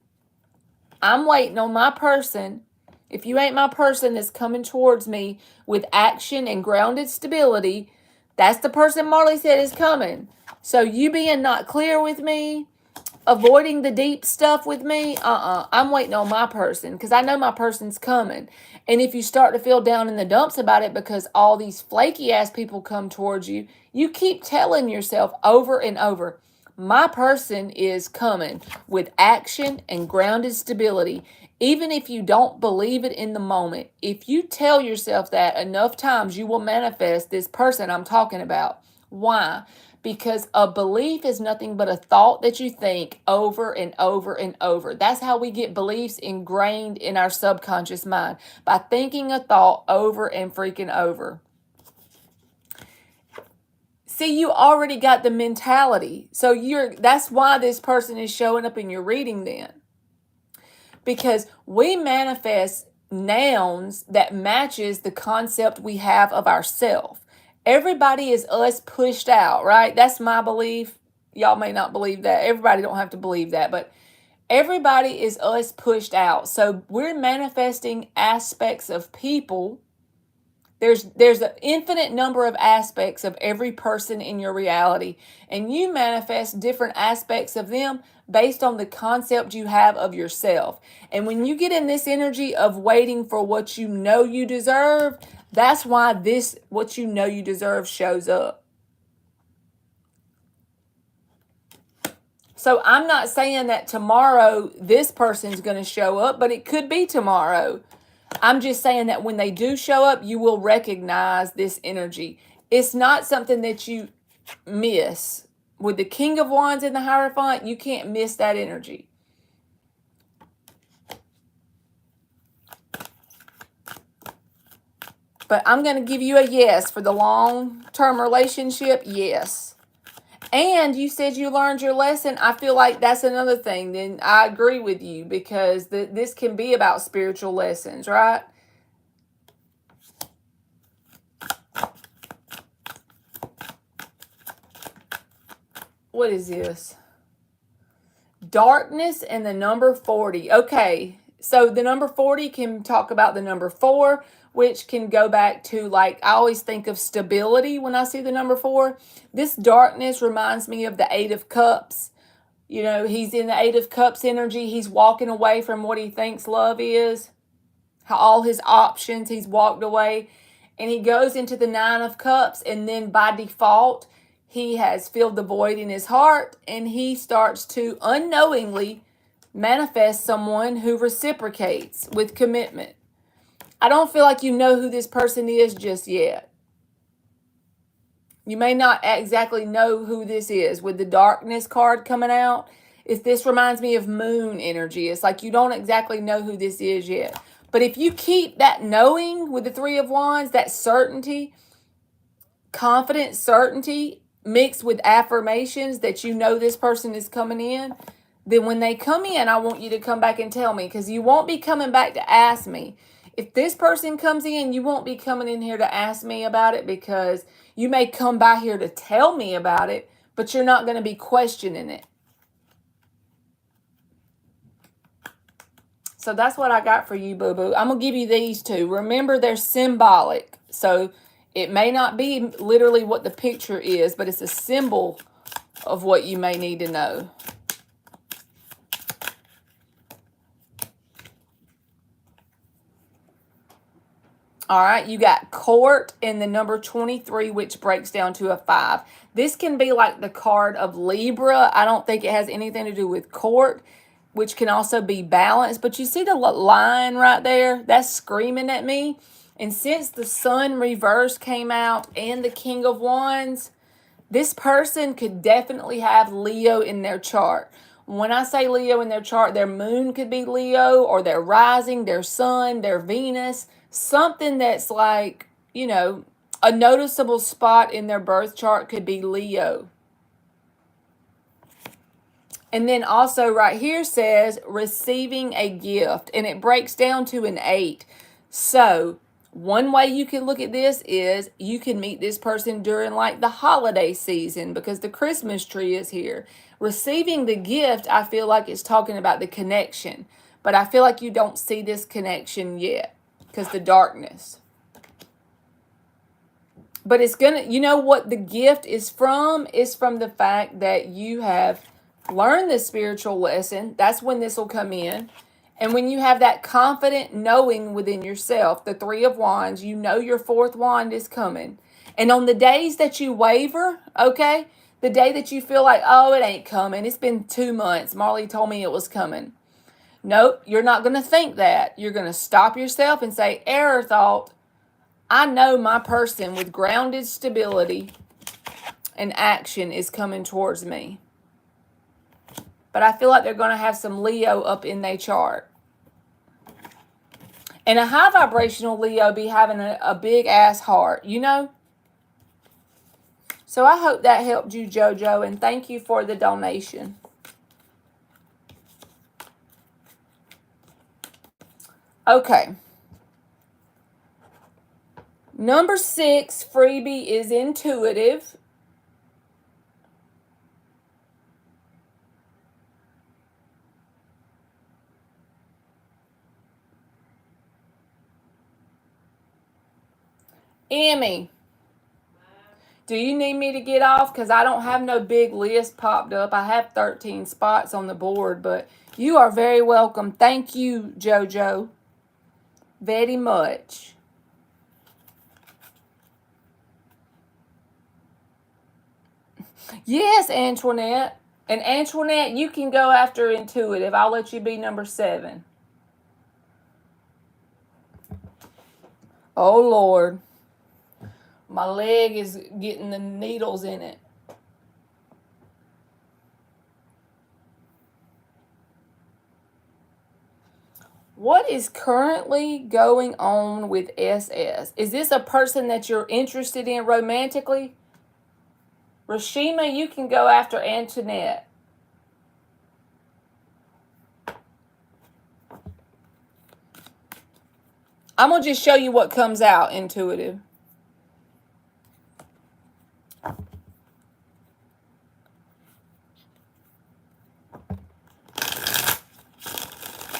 [SPEAKER 1] I'm waiting on my person. If you ain't my person that's coming towards me with action and grounded stability, that's the person Marley said is coming. So you being not clear with me, avoiding the deep stuff with me, I'm waiting on my person, because I know my person's coming. And if you start to feel down in the dumps about it because all these flaky ass people come towards you, you keep telling yourself over and over, my person is coming with action and grounded stability. Even if you don't believe it in the moment, if you tell yourself that enough times, you will manifest this person I'm talking about. Why? Because a belief is nothing but a thought that you think over and over and over. That's how we get beliefs ingrained in our subconscious mind, by thinking a thought over and freaking over. See, you already got the mentality. So that's why this person is showing up in your reading then. Because we manifest nouns that matches the concept we have of ourself. Everybody is us pushed out, right? That's my belief. Y'all may not believe that. Everybody don't have to believe that, but everybody is us pushed out. So we're manifesting aspects of people. There's an infinite number of aspects of every person in your reality, and you manifest different aspects of them based on the concept you have of yourself. And when you get in this energy of waiting for what you know you deserve, that's why this what you know you deserve shows up. So I'm not saying that tomorrow this person's going to show up, but it could be tomorrow. I'm just saying that when they do show up, you will recognize this energy. It's not something that you miss. With the King of Wands in the Hierophant, you can't miss that energy. But I'm going to give you a yes for the long-term relationship. Yes. And you said you learned your lesson. I feel like that's another thing. Then I agree with you, because this can be about spiritual lessons, right? What is this? Darkness and the number 40. Okay, so the number 40 can talk about the number 4, which can go back to, like, I always think of stability when I see the number 4. This darkness reminds me of the 8 of Cups. You know, he's in the 8 of Cups energy. He's walking away from what he thinks love is. How all his options, he's walked away. And he goes into the 9 of Cups, and then by default, he has filled the void in his heart, and he starts to unknowingly manifest someone who reciprocates with commitment. I don't feel like you know who this person is just yet. You may not exactly know who this is. With the darkness card coming out, this reminds me of moon energy. It's like you don't exactly know who this is yet. But if you keep that knowing with the Three of Wands, that certainty, confident certainty, mixed with affirmations that you know this person is coming in, then when they come in, I want you to come back and tell me, because you won't be coming back to ask me. If this person comes in, you won't be coming in here to ask me about it, because you may come by here to tell me about it, but you're not going to be questioning it. So that's what I got for you, boo-boo. I'm going to give you these two. Remember, they're symbolic. So it may not be literally what the picture is, but it's a symbol of what you may need to know. All right, you got court and the number 23, which breaks down to a 5. This can be like the card of Libra. I don't think it has anything to do with court, which can also be balance. But you see the line right there? That's screaming at me. And since the Sun reverse came out and the King of Wands, this person could definitely have Leo in their chart. When I say Leo in their chart, their moon could be Leo, or their rising, their sun, their Venus. Something that's like, you know, a noticeable spot in their birth chart could be Leo. And then also right here says receiving a gift, and it breaks down to an 8. So one way you can look at this is you can meet this person during like the holiday season, because the Christmas tree is here. Receiving the gift, I feel like it's talking about the connection, but I feel like you don't see this connection yet because the darkness. But it's gonna, you know what the gift is from? Is from the fact that you have learned this spiritual lesson. That's when this will come in. And when you have that confident knowing within yourself, the 3 of Wands, you know your 4th wand is coming. And on the days that you waver, okay, the day that you feel like, oh, it ain't coming, it's been 2 months, Marley told me it was coming. Nope, you're not going to think that. You're going to stop yourself and say, error thought. I know my person with grounded stability and action is coming towards me. But I feel like they're going to have some Leo up in their chart. And a high vibrational Leo be having a big ass heart, you know? So I hope that helped you, JoJo, and thank you for the donation. Okay. Number 6 freebie is intuitive. Emmy, do you need me to get off? Because I don't have no big list popped up. I have 13 spots on the board, but you are very welcome. Thank you, JoJo, very much. Yes, Antoinette. And Antoinette, you can go after intuitive. I'll let you be number 7. Oh, Lord. My leg is getting the needles in it. What is currently going on with SS? Is this a person that you're interested in romantically? Rashima, you can go after Antoinette. I'm going to just show you what comes out, intuitive.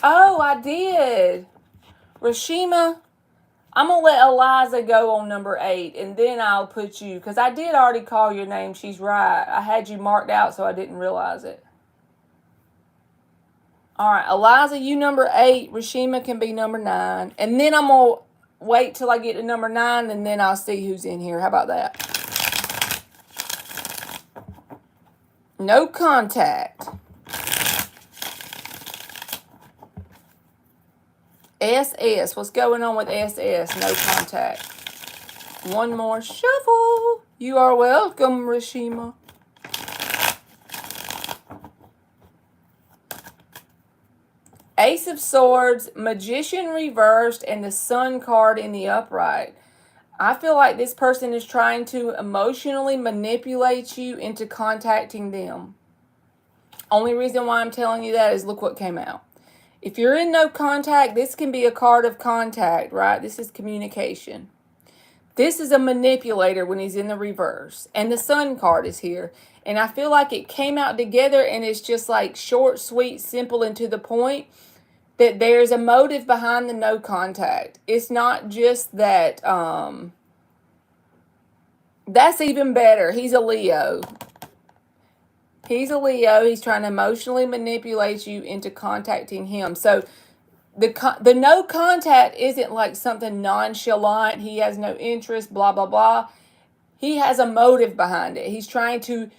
[SPEAKER 1] Oh, I did. Rashima, I'm going to let Eliza go on number 8, and then I'll put you, because I did already call your name. She's right. I had you marked out, so I didn't realize it. All right, Eliza, you number 8. Rashima can be number 9. And then I'm going to wait till I get to number 9, and then I'll see who's in here. How about that? No contact. SS. What's going on with SS? No contact. One more shuffle. You are welcome, Rashima. Ace of Swords, Magician reversed, and the Sun card in the upright. I feel like this person is trying to emotionally manipulate you into contacting them. Only reason why I'm telling you that is look what came out. If you're in no contact, this can be a card of contact, right? This is communication. This is a manipulator when he's in the reverse. And the Sun card is here. And I feel like it came out together and it's just like short, sweet, simple, and to the point that there's a motive behind the no contact. It's not just that, that's even better. He's a Leo. He's a Leo. He's trying to emotionally manipulate you into contacting him. So the no contact isn't like something nonchalant. He has no interest, blah, blah, blah. He has a motive behind it. He's trying to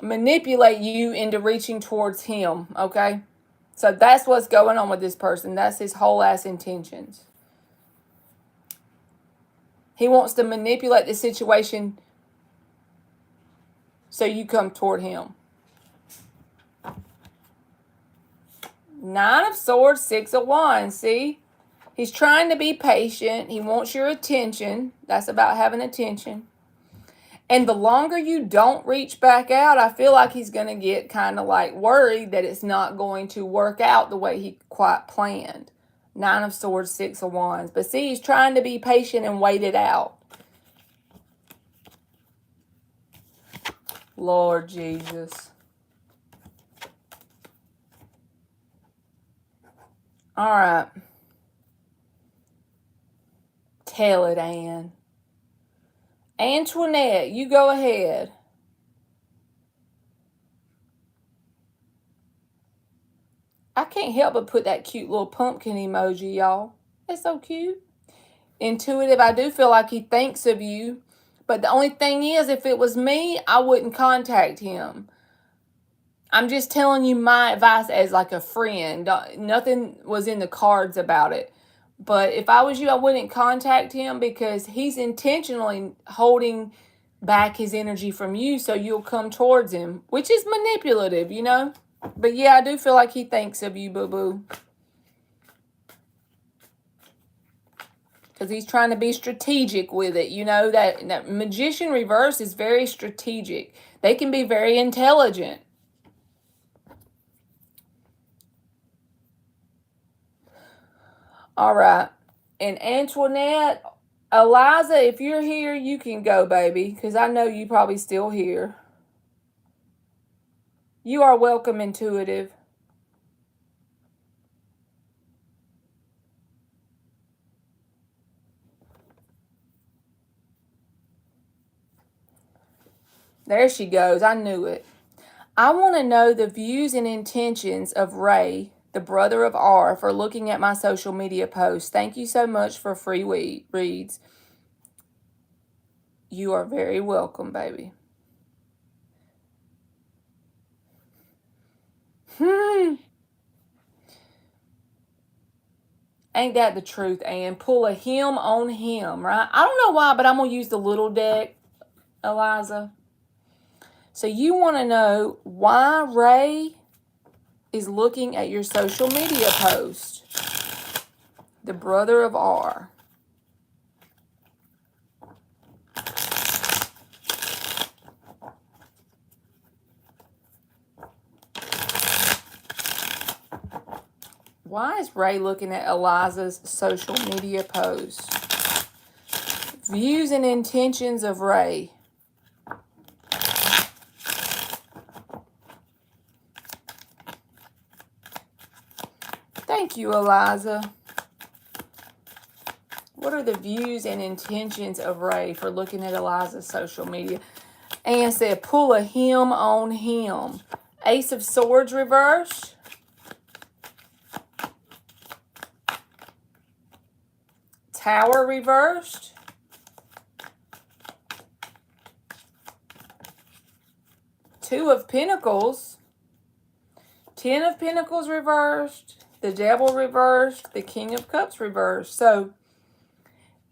[SPEAKER 1] manipulate you into reaching towards him, okay? So that's what's going on with this person. That's his whole ass intentions. He wants to manipulate the situation so you come toward him. 9 of Swords, 6 of Wands, see? He's trying to be patient. He wants your attention. That's about having attention. And the longer you don't reach back out, I feel like he's going to get kind of like worried that it's not going to work out the way he quite planned. 9 of Swords, 6 of Wands. But see, he's trying to be patient and wait it out. Lord Jesus. All right. Tell it, Anne. Antoinette, you go ahead. I can't help but put that cute little pumpkin emoji, y'all. It's so cute. Intuitive, I do feel like he thinks of you. But the only thing is, if it was me, I wouldn't contact him. I'm just telling you my advice as like a friend. Nothing was in the cards about it. But if I was you, I wouldn't contact him because he's intentionally holding back his energy from you so you'll come towards him, which is manipulative, you know? But yeah, I do feel like he thinks of you, boo-boo. Because he's trying to be strategic with it. You know, that Magician reverse is very strategic. They can be very intelligent. All right. And Antoinette, Eliza, if you're here, you can go, baby. Because I know you probably still here. You are welcome, Intuitive. There she goes. I knew it. I want to know the views and intentions of Ray, the brother of R, for looking at my social media posts. Thank you so much for free reads. You are very welcome, baby. Ain't that the truth, Ann? Pull a him on him, right? I don't know why, but I'm going to use the little deck, Eliza. So you want to know why Ray is looking at your social media post. The brother of R. Why is Ray looking at Eliza's social media post? Views and intentions of Ray. Thank you, Eliza. What are the views and intentions of Ray for looking at Eliza's social media? Anne said, pull a him on him. Ace of Swords reversed. Tower reversed. Two of Pentacles. 10 of Pentacles reversed. The Devil reversed. The King of Cups reversed. So,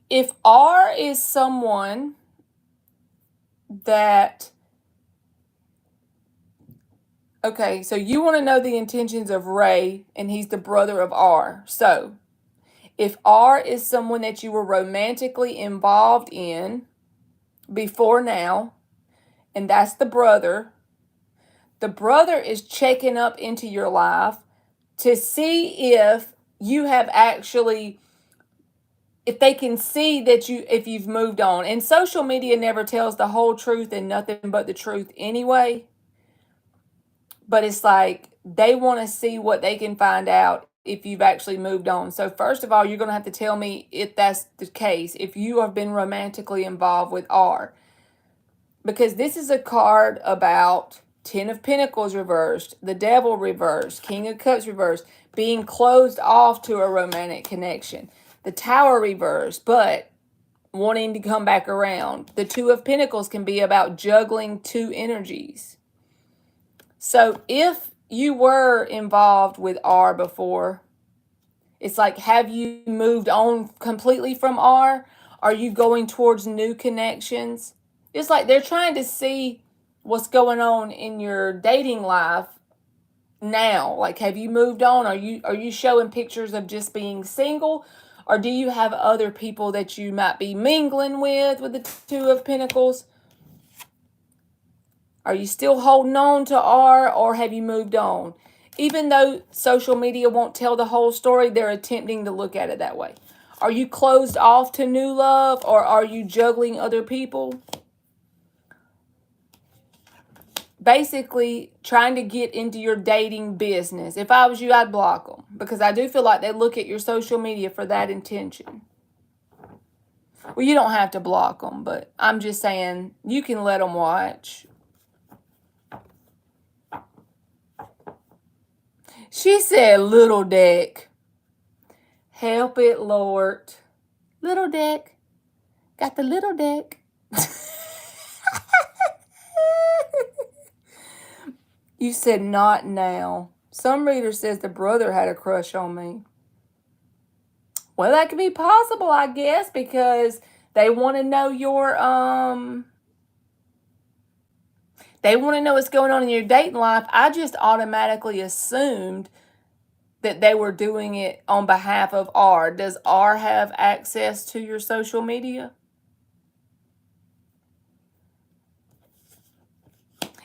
[SPEAKER 1] if R is someone that... Okay, so you want to know the intentions of Ray, and he's the brother of R. So, if R is someone that you were romantically involved in before now, and that's the brother is checking up into your life to see if you have actually, if they can see that if you've moved on. And social media never tells the whole truth and nothing but the truth anyway. But it's like they want to see what they can find out if you've actually moved on. So first of all, you're going to have to tell me if that's the case, if you have been romantically involved with R. Because this is a card about Ten of Pentacles reversed, the Devil reversed, King of Cups reversed, being closed off to a romantic connection. The Tower reversed, but wanting to come back around. The Two of Pentacles can be about juggling two energies. So if you were involved with R before, it's like, have you moved on completely from R? Are you going towards new connections? It's like they're trying to see what's going on in your dating life now. Like, have you moved on? Are you showing pictures of just being single? Or do you have other people that you might be mingling with the Two of Pentacles? Are you still holding on to R, or have you moved on? Even though social media won't tell the whole story, they're attempting to look at it that way. Are you closed off to new love, or are you juggling other people? Basically, trying to get into your dating business. If I was you, I'd block them. Because I do feel like they look at your social media for that intention. Well, you don't have to block them, but I'm just saying you can let them watch. She said, little deck. Help it, Lord. Little deck. Got the little deck. You said not now. Some reader says the brother had a crush on me. Well, that could be possible, I guess, because they want to know your, they want to know what's going on in your dating life. I just automatically assumed that they were doing it on behalf of R. Does R have access to your social media?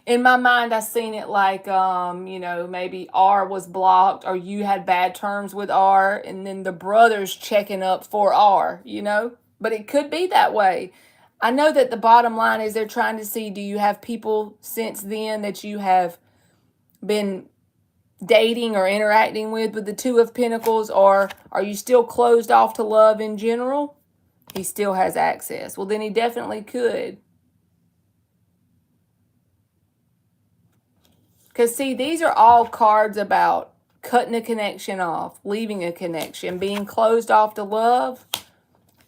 [SPEAKER 1] In my mind, I seen it like, maybe R was blocked, or you had bad terms with R, and then the brother's checking up for R, But it could be that way. I know that the bottom line is they're trying to see, do you have people since then that you have been dating or interacting with the Two of Pentacles, or are you still closed off to love in general? He still has access. Well, then he definitely could. Because, see, these are all cards about cutting a connection off, leaving a connection, being closed off to love,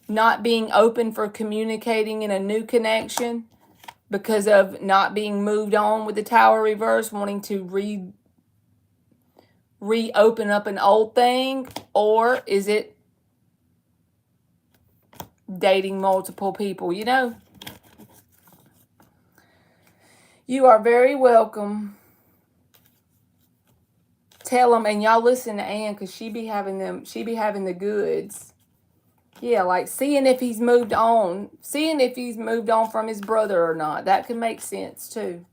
[SPEAKER 1] not being open for communicating in a new connection because of not being moved on with the Tower reverse, wanting to reopen up an old thing. Or is it dating multiple people, You are very welcome. Tell them, and y'all listen to Ann, because she be having the goods. Yeah, like seeing if he's moved on. Seeing if he's moved on from his brother or not. That could make sense, too.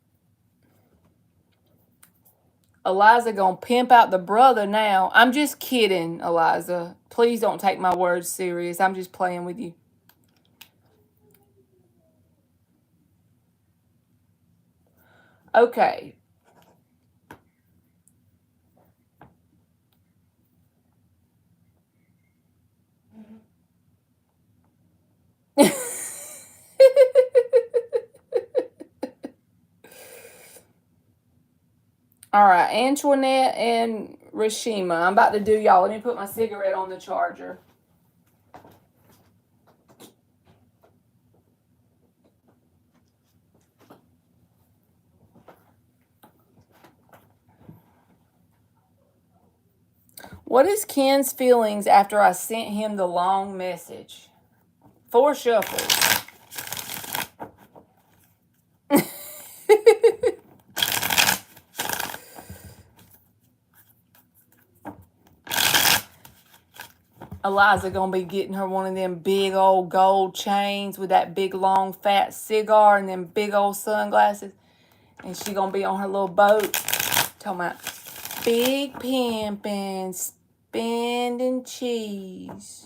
[SPEAKER 1] Eliza gonna pimp out the brother now. I'm just kidding, Eliza. Please don't take my words serious. I'm just playing with you. Okay. All right, Antoinette and Rashima. I'm about to do y'all. Let me put my cigarette on the charger. What is Ken's feelings after I sent him the long message? 4 shuffles. Eliza gonna be getting her one of them big old gold chains with that big long fat cigar and them big old sunglasses. And she gonna be on her little boat. Talking about Big pimpin', spending cheese.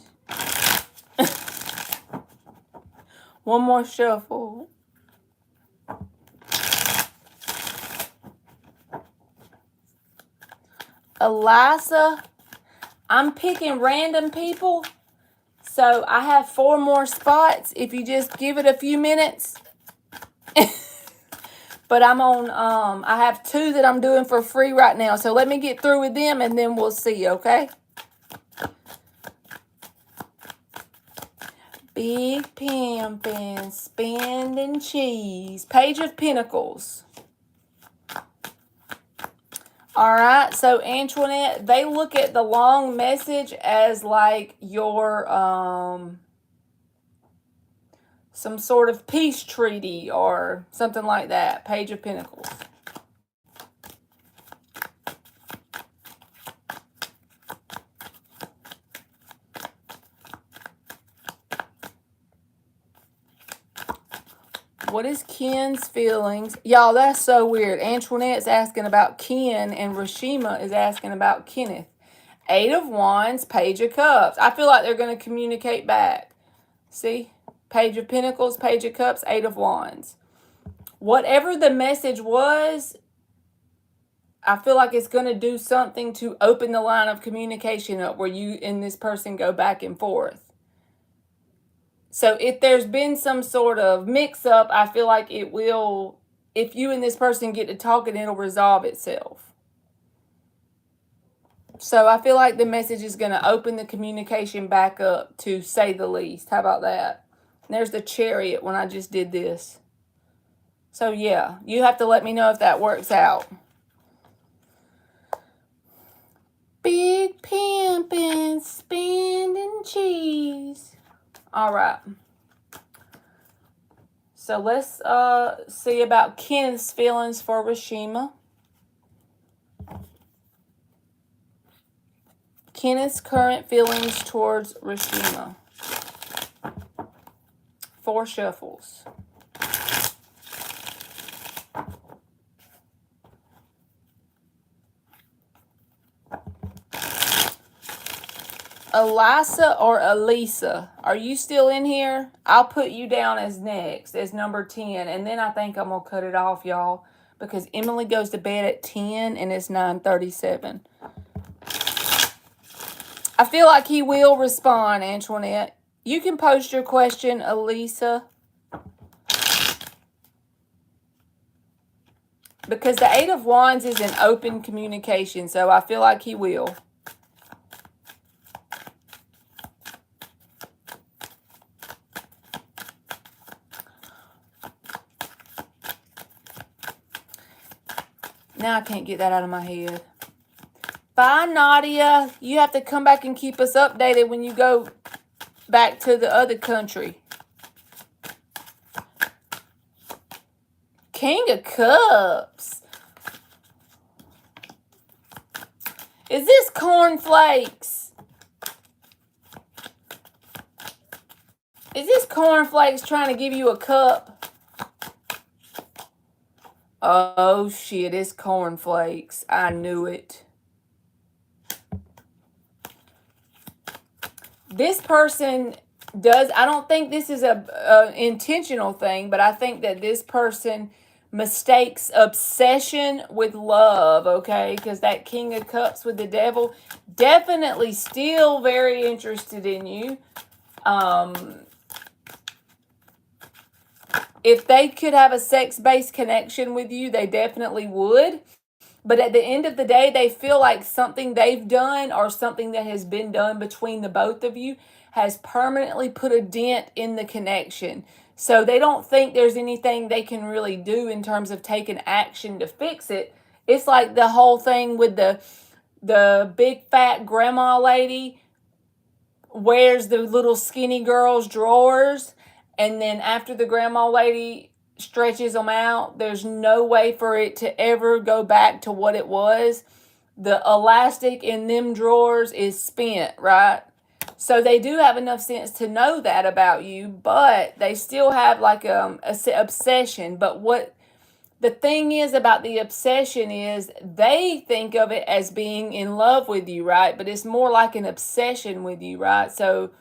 [SPEAKER 1] One more shuffle. Eliza, I'm picking random people. So I have 4 more spots if you just give it a few minutes. But I'm on, I have 2 that I'm doing for free right now. So let me get through with them and then we'll see, okay? Big pimpin', spending cheese. Page of Pentacles. All right, so Antoinette, they look at the long message as like your, some sort of peace treaty or something like that. Page of Pentacles. What is Ken's feelings? Y'all, that's so weird. Antoinette's asking about Ken and Rashima is asking about Kenneth. 8 of Wands, Page of Cups. I feel like they're going to communicate back. See? Page of Pentacles, Page of Cups, 8 of Wands. Whatever the message was, I feel like it's going to do something to open the line of communication up where you and this person go back and forth. So if there's been some sort of mix-up, I feel like it will, if you and this person get to talking, it'll resolve itself. So I feel like the message is going to open the communication back up, to say the least. How about that? And there's the Chariot when I just did this. So yeah, you have to let me know if that works out. Big pimpin', spending cheese. All right. So let's see about Kenneth's feelings for Rashima. Kenneth's current feelings towards Rashima. 4 shuffles. Elisa or Elisa, are you still in here? I'll put you down as next, as number 10. And then I think I'm going to cut it off, y'all. Because Emily goes to bed at 10 and it's 9:37. I feel like he will respond, Antoinette. You can post your question, Elisa. Because the 8 of Wands is an open communication. So I feel like he will. Now I can't get that out of my head. Bye, Nadia. You have to come back and keep us updated when you go back to the other country. King of Cups. Is this cornflakes? Is this cornflakes trying to give you a cup? Oh, shit, it's cornflakes. I knew it. This person does, I don't think this is a intentional thing, but I think that this person mistakes obsession with love, okay? Because that King of Cups with the Devil, definitely still very interested in you. If they could have a sex-based connection with you, they definitely would. But at the end of the day, they feel like something they've done or something that has been done between the both of you has permanently put a dent in the connection. So they don't think there's anything they can really do in terms of taking action to fix it. It's like the whole thing with the big fat grandma lady wears the little skinny girl's drawers. And then after the grandma lady stretches them out, there's no way for it to ever go back to what it was. The elastic in them drawers is spent, right? So they do have enough sense to know that about you, but they still have like a obsession. But what the thing is about the obsession is they think of it as being in love with you, right? But it's more like an obsession with you, right? So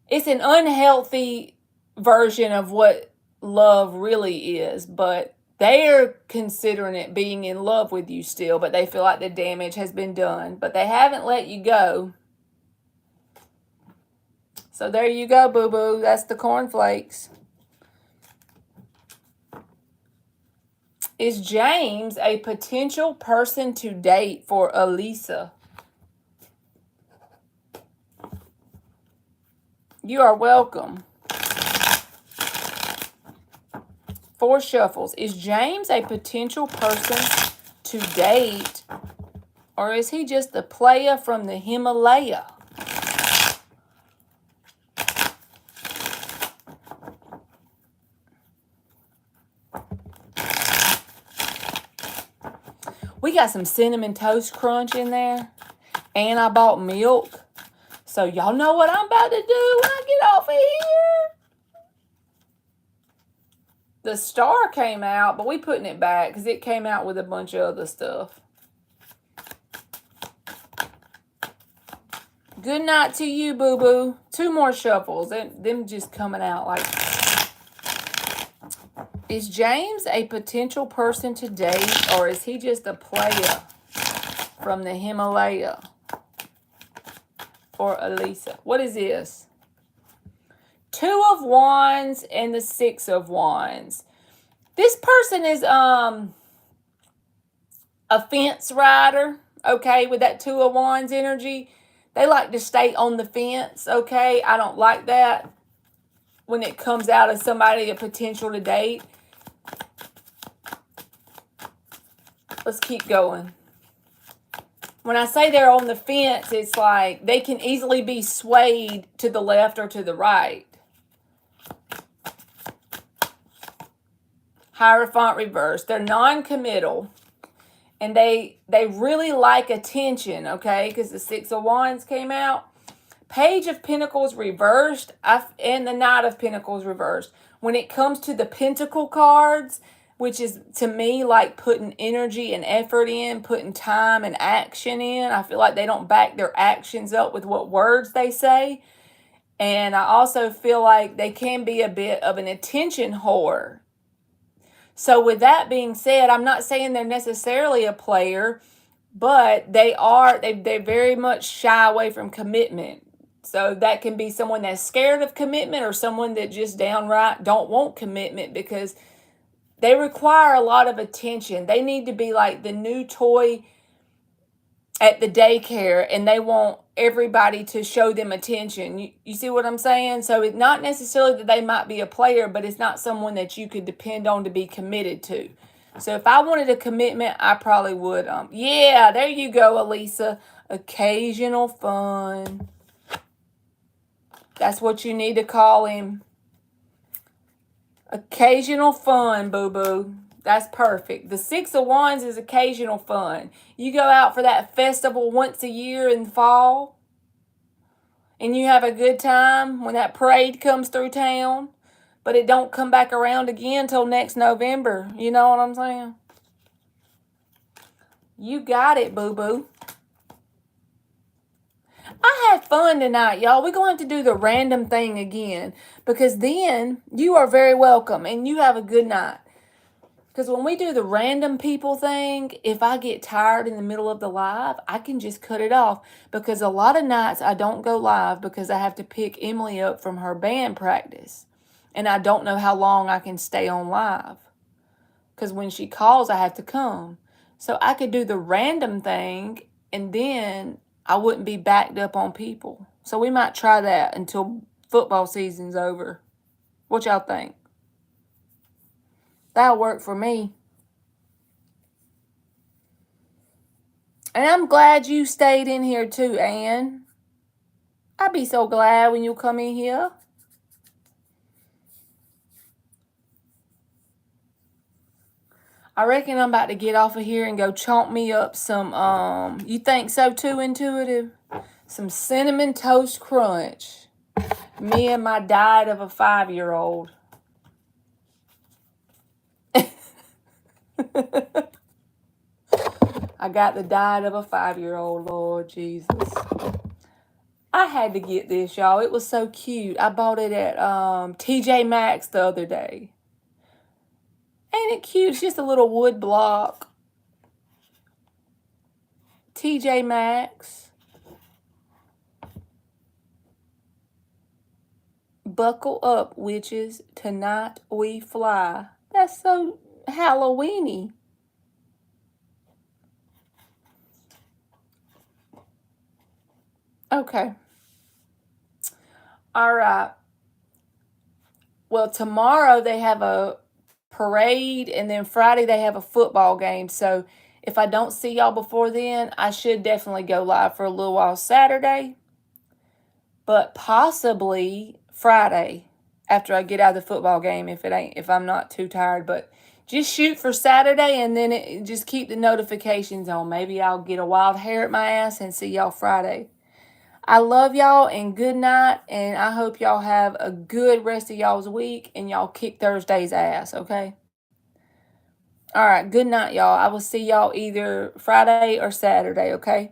[SPEAKER 1] it's an unhealthy version of what love really is, but they're considering it being in love with you still, but they feel like the damage has been done, but they haven't let you go. So there you go, boo-boo. That's the cornflakes. Is James a potential person to date for Elisa? You are welcome. 4 shuffles. Is James a potential person to date, or is he just a player from the Himalaya? We got some Cinnamon Toast Crunch in there, and I bought milk. So y'all know what I'm about to do when I get off of here. The star came out, but we putting it back because it came out with a bunch of other stuff. Good night to you, boo-boo. 2 more shuffles. Them just coming out like... Is James a potential person to date, or is he just a player from the Himalaya for Elisa? What is this? 2 of Wands and the 6 of Wands. This person is a fence rider, okay, with that 2 of Wands energy. They like to stay on the fence, okay? I don't like that when it comes out of somebody a potential to date. Let's keep going. When I say they're on the fence, it's like they can easily be swayed to the left or to the right. Hierophant reverse. They're non-committal. And they really like attention, okay? Because the 6 of Wands came out. Page of Pentacles reversed and the Knight of Pentacles reversed. When it comes to the Pentacle cards, which is to me like putting energy and effort in, putting time and action in. I feel like they don't back their actions up with what words they say. And I also feel like they can be a bit of an attention whore. So with that being said, I'm not saying they're necessarily a player, but they very much shy away from commitment. So that can be someone that's scared of commitment or someone that just downright don't want commitment because they require a lot of attention. They need to be like the new toy at the daycare, and they want everybody to show them attention. You see what I'm saying? So it's not necessarily that they might be a player, but it's not someone that you could depend on to be committed to. So if I wanted a commitment, I probably would. Yeah, there you go, Elisa. Occasional fun. That's what you need to call him. Occasional fun, boo-boo. That's perfect. The 6 of Wands is occasional fun. You go out for that festival once a year in fall, and you have a good time when that parade comes through town, but it don't come back around again till next November. You know what I'm saying? You got it, boo-boo. I had fun tonight, y'all. We're going to have to do the random thing again because then you are very welcome and you have a good night. Because when we do the random people thing, if I get tired in the middle of the live, I can just cut it off. Because a lot of nights I don't go live because I have to pick Emily up from her band practice. And I don't know how long I can stay on live. Because when she calls, I have to come. So I could do the random thing and then I wouldn't be backed up on people. So we might try that until football season's over. What y'all think? That'll work for me. And I'm glad you stayed in here too, Ann. I'd be so glad when you come in here. I reckon I'm about to get off of here and go chomp me up some, you think so too, Intuitive? Some Cinnamon Toast Crunch. Me and my diet of a 5-year-old. I got the diet of a 5-year-old, Lord Jesus. I had to get this, y'all. It was so cute. I bought it at TJ Maxx the other day. Ain't it cute? It's just a little wood block. TJ Maxx. Buckle up, witches. Tonight we fly. That's so Halloweeny. Okay. All right. Well, tomorrow they have a parade, and then Friday they have a football game. So if I don't see y'all before then, I should definitely go live for a little while Saturday, but possibly Friday after I get out of the football game if I'm not too tired. But just shoot for Saturday, and then just keep the notifications on. Maybe I'll get a wild hair at my ass and see y'all Friday. I love y'all, and good night, and I hope y'all have a good rest of y'all's week, and y'all kick Thursday's ass, okay? All right, good night, y'all. I will see y'all either Friday or Saturday, okay?